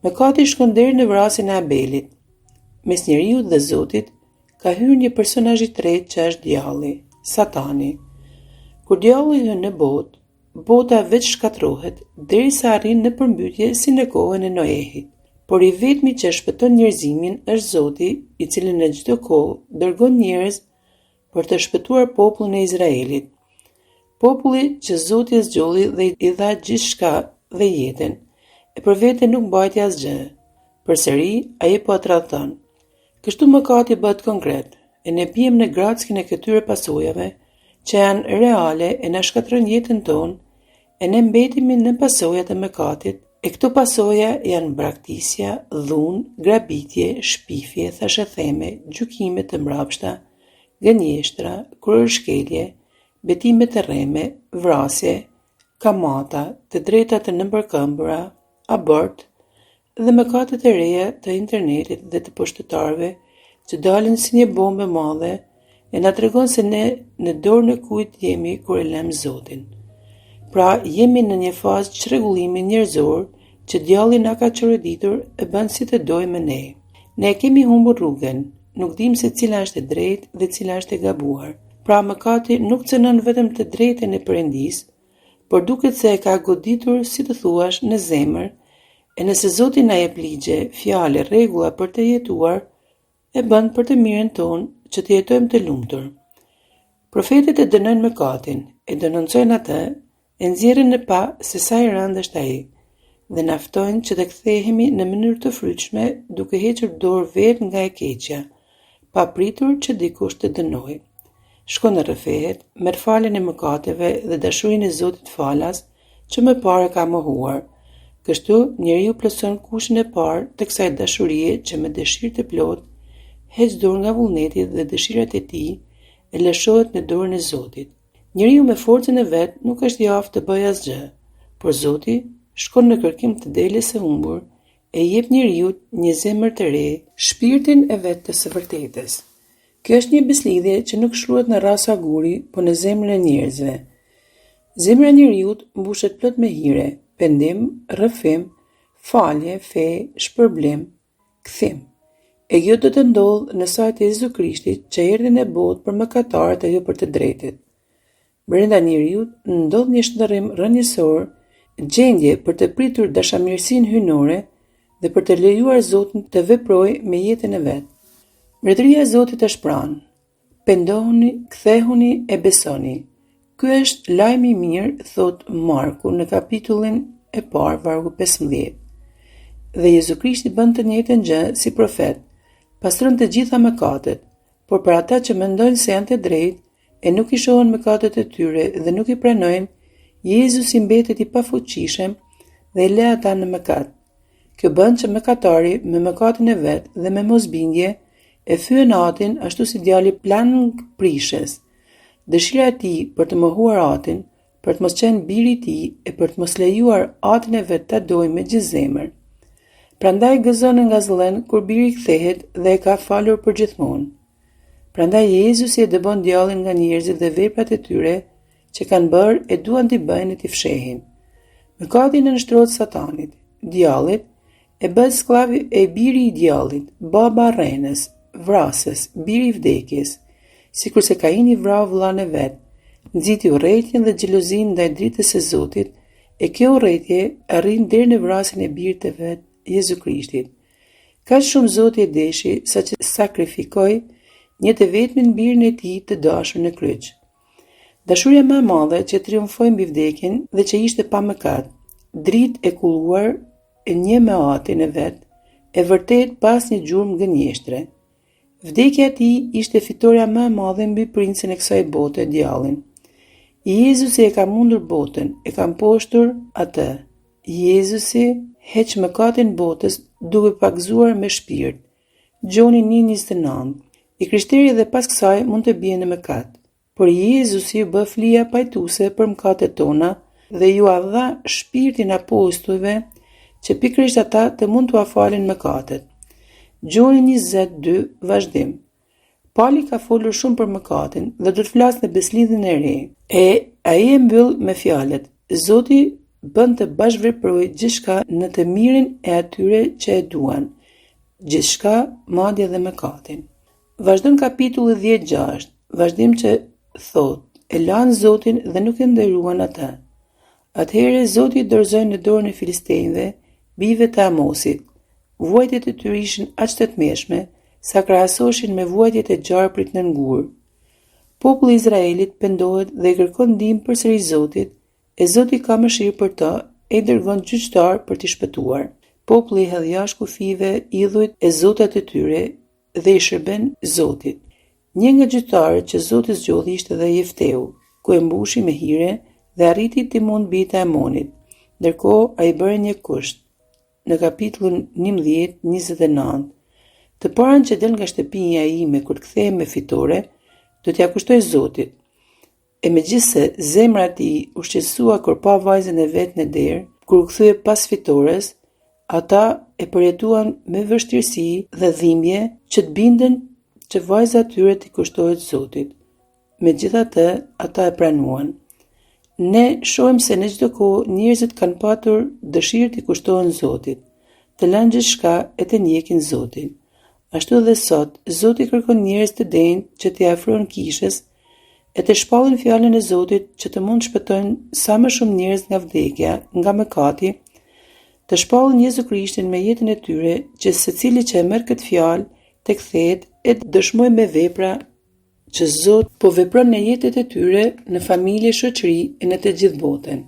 Mëkati shkon deri në vrasjen e Abelit. Mes njeriu dhe Zotit ka hyrë një personazh i tretë që është djalli, Satani. Kur djalli hyn në botë, bota veç shkatërrohet derisa arrin në përmbytje si në kohën e Noehit. Por i vetmi që shpëton njerëzimin është Zoti, i cili në çdo kohë dërgon njerëz për të shpëtuar popullin e Izraelit. Populli që Zoti e zgjolli dhe i dha gjithçka dhe jetën, e për vete nuk mbajti asgjë. Përsëri ai po tradhton. Kështu mëkati bëhet konkret, e ne bijem në grackën e këtyre pasojave që janë reale e na shkatërrojnë jetën tonë, e ne mbetemi në pasojat e mëkatit, e këto pasoja janë braktisja, dhunë, grabitje, shpifje, thashëtheme, gjykime të mbrapshta, gënjeshtra, kurorshkelje, betime të rreme, vrasje, kamata, të drejta të nëmbërkëmbëra, abort dhe mëkatet e reja të internetit dhe të poshtëtarëve që dalin si një bombë e madhe e na tregon se ne në dorën e kujt jemi kur e lëm Zotin. Pra, jemi në një fazë çrregullimi njerëzor që djalli na ka çorëditur e bën si të dojmë ne. Ne kemi humbur rrugën, nuk dim se cila është e drejtë dhe cila është e gabuar. Pra, mëkati nuk cënon vetëm të drejtën e Perëndisë, por duket se e ka goditur, si të thuash, në zemër, e nëse Zoti na jep ligje, fjalë, rregulla për të jetuar, e bën për të mirën tonë që të jetojmë të lumtur. Profetët e dënojnë mëkatin, e denoncojnë atë, e nxjerrin në pa se sa i rënd është ai, dhe na ftojnë që të kthehemi në mënyrë të frytshme duke hequr dorë vetë nga e keqja, pa pritur që dikush të dënojë. Shko në rrëfehet, merr faljen e mëkateve dhe dashurinë e Zotit falas që më parë ka mohuar. Kështu njeriu plotson kushin e parë të kësaj dashurie që me dëshirë të plotë heq dorë nga vullneti dhe dëshirat e tij e lëshohet në dorën e Zotit. Njeriu me forcën e vet nuk është i aftë të bëjë asgjë, por Zoti shkon në kërkim të delës së humbur e jep njeriu një zemër të re, shpirtin e vet të së vërtetës. Kjo është një beslidhje që nuk shkruhet në rasa guri, por në zemrën e njerëzve. Zemra e njeriu mbushet plot me hire, pendim, rrëfim, falje, fe, shpërblim, kthim. E kjo do të ndodhë në sajt e Jezu Krishtit që erdhi në botë për mëkatarët e jo për të drejtit. Brenda njeriu ndodh një shndërrim rrënjësor, gjendje për të pritur dashamirësinë hyjnore dhe për të lejuar Zotin të veprojë me jetën e vet. Mbretëria e Zotit është pranë. Pendohuni, kthehuni e besoni. Ky është lajmi i mirë, thot Marku në kapitullin e parë, vargu 15. Dhe Jezu Krishti bën të njëjtën gjë si profet, pastron të gjitha mëkatet, por për ata që mendojnë se janë të drejtë e nuk i shohin mëkatet e tyre dhe nuk i pranojnë, Jezusi mbetet i pafuqishëm dhe i le ata në mëkat. Kjo bën që mëkatari me mëkatin e vet dhe me mosbindje e fyen atin ashtu si djali plan prishes. Dëshira e tij për të mohuar atin, për të mos qenë biri i tij e për të mos lejuar atin e vet ta dojë me gjithë zemër. Prandaj gëzon nga zllen kur biri kthehet dhe e ka falur përgjithmonë. Prandaj Jezusi e dëbon djallin nga njerëzit dhe veprat e tyre që kanë bërë e duan t'i bëjnë e t'i fshehin. Mëkati nënshtrohet Satanit, djallit, e bëhet skllavi e biri i djallit, baba rrenës, vrasës, biri i vdekjes, sikurse Kaini vrau vëllain e vet, nxiti urrëtitjen dhe xhelozinë ndaj dritës së Zotit, e kjo urrëtitje arrin deri në vrasjen e birit të vet, Jezu Krishtit. Kaq shumë Zoti e deshi saqë sakrifikoi një të vetmin birin e tij të dashur në kryq. Dashuria më e madhe që triumfoi mbi vdekjen dhe që ishte pa mëkat, dritë e kulluar e një me atin e vet, e vërtet pas një gjurmë gënjeshtre. Vdekja e tij ishte fitoria më e madhe mbi princin e kësaj bote, djallin. Jezusi e ka mundur botën, e ka mposhtur atë. Jezusi heq mëkatin botës duke pagzuar me shpirt. Gjoni 1:29. I krishteri dhe pas kësaj mund të bie në mëkat, por Jezusi u bë flija pajtuese për mëkatet tona dhe ju a dha shpirtin apostujve që pikërisht ata të mund t'u falin mëkatet. Gjoni 22, vazhdim. Pali ka folur shumë për mëkatin dhe do të flasë në beslidhjen e re. Ai e mbyll me fjalët: Zoti bën të bashkëveprojë gjithçka në të mirën e atyre që e duan, gjithçka, madje dhe mëkatin. Vazhdon kapitulli 10:6, vazhdim që thot: e lanë Zotin dhe nuk e nderuan atë. Atëherë Zoti i dorëzoi në dorën e filistejnëve bijve të Amosit. Vuajtjet e tyre ishin aq të tmeshme sa krahasoshin me vuajtjet e gjarprit në ngur. Populli i Izraelit pendohet dhe i kërkon ndihmë përsëri Zotit, e Zoti ka mëshirë për ta e i dërgon gjyqtar për t'i shpëtuar. Populli hedh jashtë kufive idhujt e zotat e tyre dhe i shërben Zotit. Një nga gjyqtarët që Zoti zgjodhi ishte dhe Jefteu, ku e mbushi me hire dhe arriti t'i mund bijtë e Amonit. Ndërkohë ai bëri një kusht. Në kapitullin 11:29, të parën që del nga shtëpia ime kur të kthehem me fitore, do t'ja kushtoj Zotit. E megjithse zemra e tij u shqetësua kur pa vajzën e vet në derë, kur u kthye pas fitores, ata e përjetuan me vështirësi dhe dhimbje që të binden që vajza e tyre t'i kushtohet Zotit. Megjithatë, ata e pranuan. Ne shohim se në çdo kohë njerëzit kanë patur dëshirë t'i kushtohen Zotit, të lënë gjithçka e të ndjekin Zotin. Ashtu dhe sot, Zoti kërkon njerëz të denjë që t'i afrojnë kishës e të shpallin fjalën e Zotit që të mund shpëtojnë sa më shumë njerëz nga vdekja, nga mëkati, të shpallin Jezu Krishtin me jetën e tyre, që secili që e merr këtë fjalë të kthehet e të dëshmoj me vepra që Zoti po vepron në jetët e tyre, në familje, shoqëri e në të gjithë botën.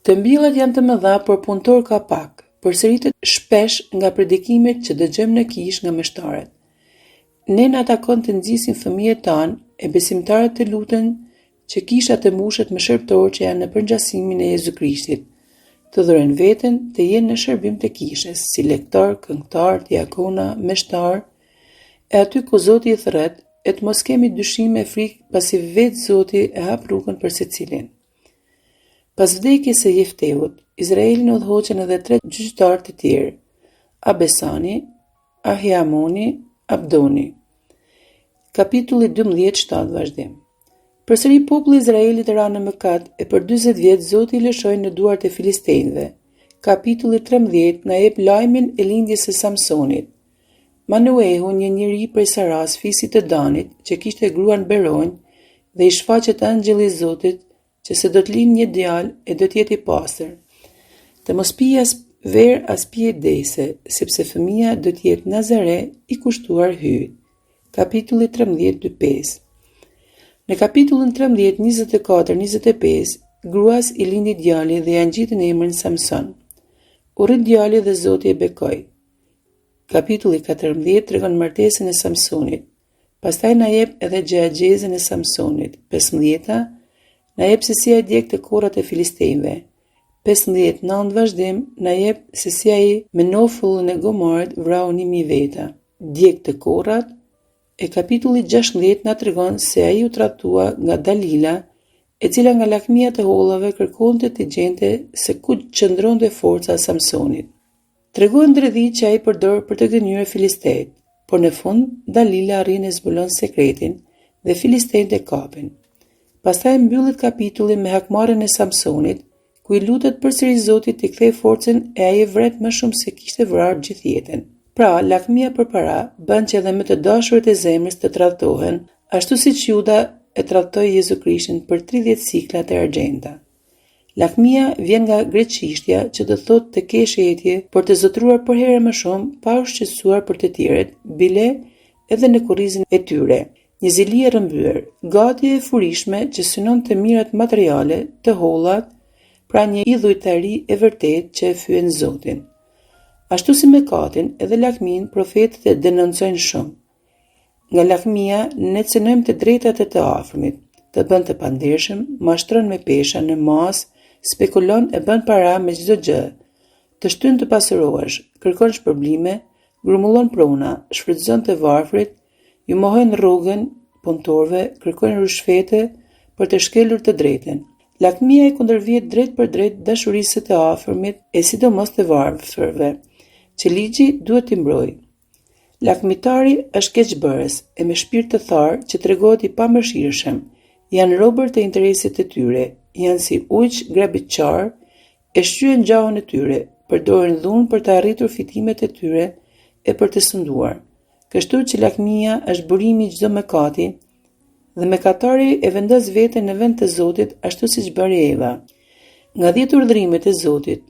Të mbjellat janë të mëdha, por punëtor ka pak. Përsëritet shpesh nga predikimet që dëgjojmë në kishë nga meshtarët. Ne na takon të nxisim fëmijët tanë e besimtarët të luten që kisha të mbushet me shërbëtorë që janë në përngjasimin e Jezu Krishtit, të dhurojnë veten të jenë në shërbim të kishës, si lektor, këngëtar, diakona, meshtar, e aty ku Zoti i thret, e të mos kemi dyshim e frikë pasi vetë Zoti e hap rrugën për secilin. Pas vdekjes së Jefteut, Izraelin udhëhoqën edhe 3 gjyqtarë të tjerë, Abesani, Ahiamoni, Abdoni. Kapitulli 12:7 vazhdim. Përsëri populli i Izraelit ra në mëkat e për 40 vjet Zoti i lëshoi në duart e filistejnëve. Kapitulli 13 na jep lajmin e lindjes së Samsonit. Manuehu, një njeri prej Saras, fisit të Danit, që kishte gruan Beronj, dhe i shfaqet angjëlli i Zotit që se do të lind një djalë e do të jetë i pastër. Të mos pijë as verë as pije dese, sepse fëmia do të jetë Nazare i kushtuar hyjt. Kapitulli 13:5. Në kapitullin 13, 24, 25, gruas i lindi djali dhe ja ngjitën emrin Samson. U rrit djali dhe Zoti e bekoi. Kapitulli 14 tregon martesën e Samsonit. Pastaj na jep edhe gjeagjezën e Samsonit. 15 na jep se si ai djeg të korrat e filistejnëve. 15:9 vazhdim na jep se si ai me nofullin e Gomorit vrau 1000 veta. Djeg të korrat. E kapitulli 16 na tregon se ai u trajtua nga Dalila, e cila nga lakmia të hollave kërkonte të gjente se ku qëndronte forca e Samsonit. Tregon ndredhi që ai përdor për të gënjur filistejt, por në fund Dalila arrin e zbulon sekretin dhe filistejt e kapin. Pastaj mbyllet kapitulli me hakmarrjen e Samsonit, ku i lutet përsëri Zotit të kthejë forcën e ai e vret më shumë se kishte vrarë gjithë jetën. Pra, lakmia përpara bën që edhe me të dashurit e zemrës të tradhtohen, ashtu siç Juda e tradhtoi Jezu Krishtin për 30 sikla të argjenda. Lakmia vjen nga greqishtja që do thotë të kesh etje, por të zotruar për herë më shumë, pa u shqetësuar për të tjerët, bile edhe në kurrizin e tyre. Një zili e rrëmbyer, gati e furishme që synon të mirat materiale, të hollat, pra një idhujtari e vërtet që e fyen Zotin. Ashtu si mëkatin, edhe lakmin profetët e denoncojnë shumë. Nga lakmia ne cënojmë të drejtat e të afërmit, të bën të pandershëm, mashtron me pesha në mas, spekulon e bën para me çdo gjë, të shtyn të pasurohesh, kërkon shpërblime, grumullon prona, shfrytëzon të varfrit, ju mohojnë rrugën punëtorëve, kërkojnë rrushfete për të shkelur të drejtën. Lakmia e kundërvjet drejt për drejt dashurisë së të afërmit e sidomos të varfërve, që ligji duhet t'i mbrojë. Lakmitari është keqbërës e me shpirt të tharë që tregohet i pamëshirshëm, janë robër të interesit të tyre, janë si ujq grabitçar, e shqyen gjahën e tyre, përdorin dhunë për të arritur fitimet e tyre e për të sunduar. Kështu që lakmia është burimi i çdo mëkati, dhe mëkatari e vendos veten në vend të Zotit ashtu siç bëri Eva. Nga 10 urdhërimet e Zotit,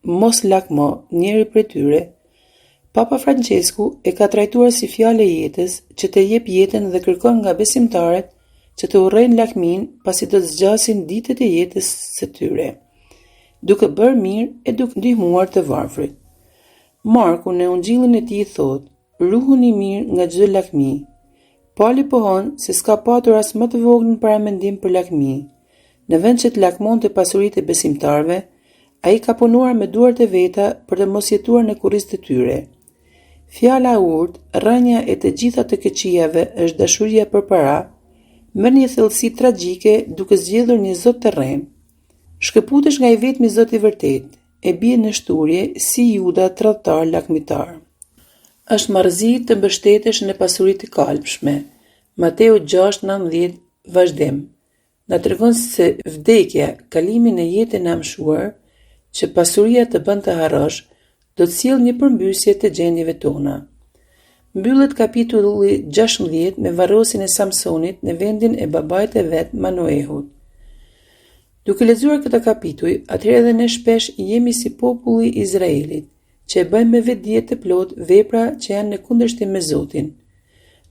mos lakmo, njëri prej tyre, Papa Francesku e ka trajtuar si fjalë e jetës që të jep jetën dhe kërkon nga besimtarët që të urrejnë lakmin pasi do të zgjasin ditët e jetës së tyre, duke bërë mirë e duke ndihmuar të varfrit. Marku në ungjillin e tij thotë: "Ruhuni mirë nga çdo lakmi." Pali pohon se s'ka patur as më të voglin paramendim për lakmi. Në vend që të lakmonte pasuritë e besimtarëve, ai ka punuar me duart e veta për të mos jetuar në kurriz të tyre. Fjala e urtë, rënja e të gjitha të këqijave është dashuria për para, merr një thellësi tragjike duke zgjedhur një Zot të rrem. Shkëputesh nga i vetmi Zot i vërtet, e bie në shturje si Juda tradhtar lakmitar. Është marrëzi të mbështetesh në pasuri të kalpshme. Mateu 6:19 vazhdim. Na tregon se vdekja, kalimi në jetën e amshuar, që pasuria të bën të harrosh, do të sjellë një përmbysje të gjendjeve tona. Mbyllet kapitulli 16 me varrosin e Samsonit në vendin e babait të vet Manoehut. Duke lexuar këtë kapitull, atëherë edhe ne shpesh jemi si populli i Izraelit, që e bëjmë me vetdije të plot vepra që janë në kundërshtim me Zotin.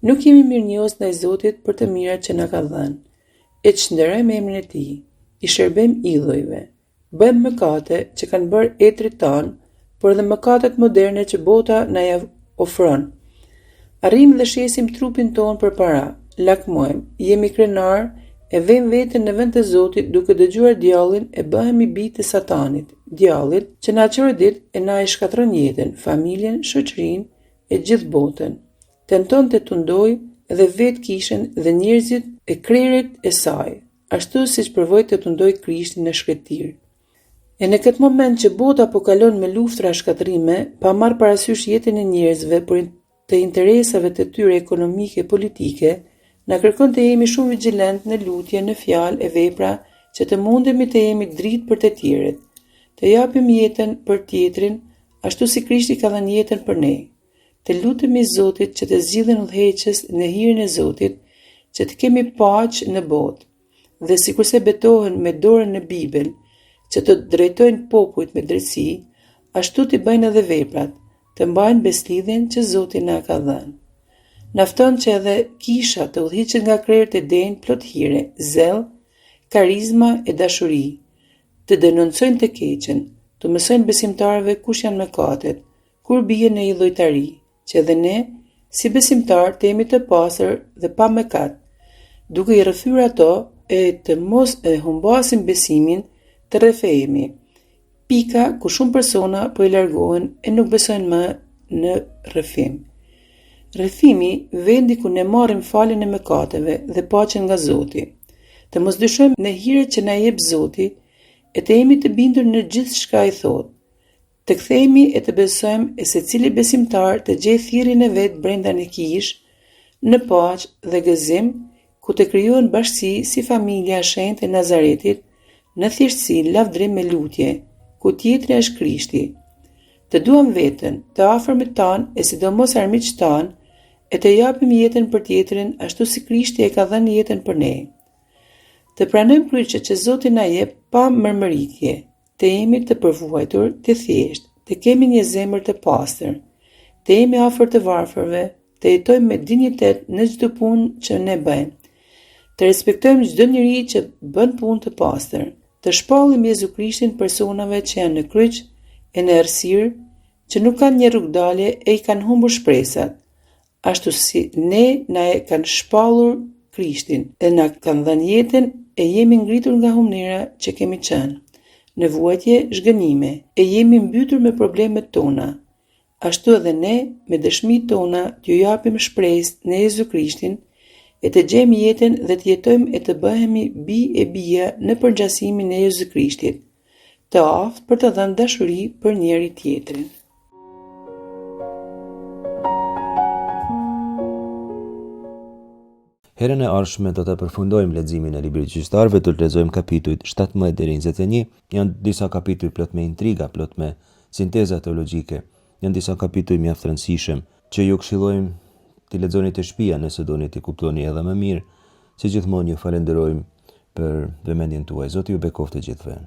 Nuk jemi mirënjohës ndaj Zotit për të mirat që na ka dhënë, e çnderojmë emrin e Tij, i shërbejmë idhujve, bëjmë mëkate që kanë bërë etrit tanë, por edhe mëkatet moderne që bota na ja ofron. Arrim dhe shesim trupin ton për para, lakmojmë, jemi krenar, e vëmë veten në vend të Zotit duke dëgjuar djallin e bëhemi bijtë të Satanit, djallit që na çorëdit e na e shkatron jetën, familjen, shoqërinë e gjithë botën. Tenton të tundoj dhe vetë kishën dhe njerëzit e krerët e saj, ashtu siç provoi të tundoj Krishtin në shkretir. E në këtë moment që bota po kalon me luftra shkatrime, pa marrë parasysh jetën e njerëzve për të interesave të tyre ekonomike e politike, na kërkon të jemi shumë vigjilent në lutje, në fjalë e vepra, që të mundemi të jemi dritë për të tjerët, të japim jetën për tjetrin, ashtu si Krishti ka dhënë jetën për ne. Të lutemi Zotit që të zgjidhen udhëheqës në hirin e Zotit, që të kemi paqë në botë, dhe sikurse betohen me dorën në Bibël, që të drejtojnë popujt me drejtësi, ashtu t'i bëjnë edhe veprat, të mbajnë beslidhjen që Zoti na ka dhënë. Nafton që edhe kisha të udhëhiqet nga krerët e denjë plot hire, zell, karizma e dashuri, të denoncojnë të keqen, të mësojnë besimtarëve kush janë mëkatet, kur bie në illojtari, që edhe ne, si besimtar, të jemi të pastër dhe pa mëkat, duke i rrëfyer ato e të mos e humbasim besimin, të rrefehemi. Pika ku shumë persona po i largohen e nuk besojnë më në rrëfim. Rrëfimi, vendi ku ne marrim faljen e mëkateve dhe paqen nga Zoti. Të mos dyshojmë në hiret që na jep Zoti e të jemi të bindur në gjithçka i thotë. Të kthehemi e të besojmë e secili besimtar të gjejë thirrjen e vet brenda në kish, në paqe dhe gëzim, ku të krijohen bashkësi si familja e shenjtë e Nazaretit, në thjeshtësi, lavdrim me lutje, ku tjetri është Krishti. Të duam veten, të afërmit tanë e sidomos armiqtë tanë, e të japim jetën për tjetrin ashtu si Krishti e ka dhënë jetën për ne. Të pranojmë kryqet që Zoti na jep pa mërmëritje, të jemi të përvuajtur, të thjeshtë, të kemi një zemër të pastër, të jemi afër të varfërve, të jetojmë me dinjitet në çdo punë që ne bëjmë, të respektojmë çdo njeri që bën punë të pastër, të shpallim Jezu Krishtin personave që janë në kryq e në errësirë, që nuk kanë një rrugdalje e i kanë humbur shpresat, ashtu si ne na e kanë shpallur Krishtin e na kanë dhënë jetën e jemi ngritur nga humnera që kemi qenë, në vuajtje zhgënjime e jemi mbytur me problemet tona. Ashtu edhe ne, me dëshmitë tona, t'ju japim shpresë në Jezu Krishtin e të gjejmë jetën dhe të jetojmë e të bëhemi bi e bija në përgjasimin e Jezu Krishtit, të aftë për të dhënë dashuri për njëri tjetrin.
Herën e ardhshme do të përfundojmë leximin e librit gjyqtarëve, do të lexojmë kapitujt 17 deri në 21. Janë disa kapituj plot me intriga, plot me sinteza teologjike. Janë disa kapituj mjaft rëndësishëm që ju këshillojmë t'i lexoni të shtëpia nëse doni t'i kuptoni edhe më mirë. Si gjithmonë ju falenderojmë për vëmendjen tuaj. Zoti ju bekoftë të gjithëve.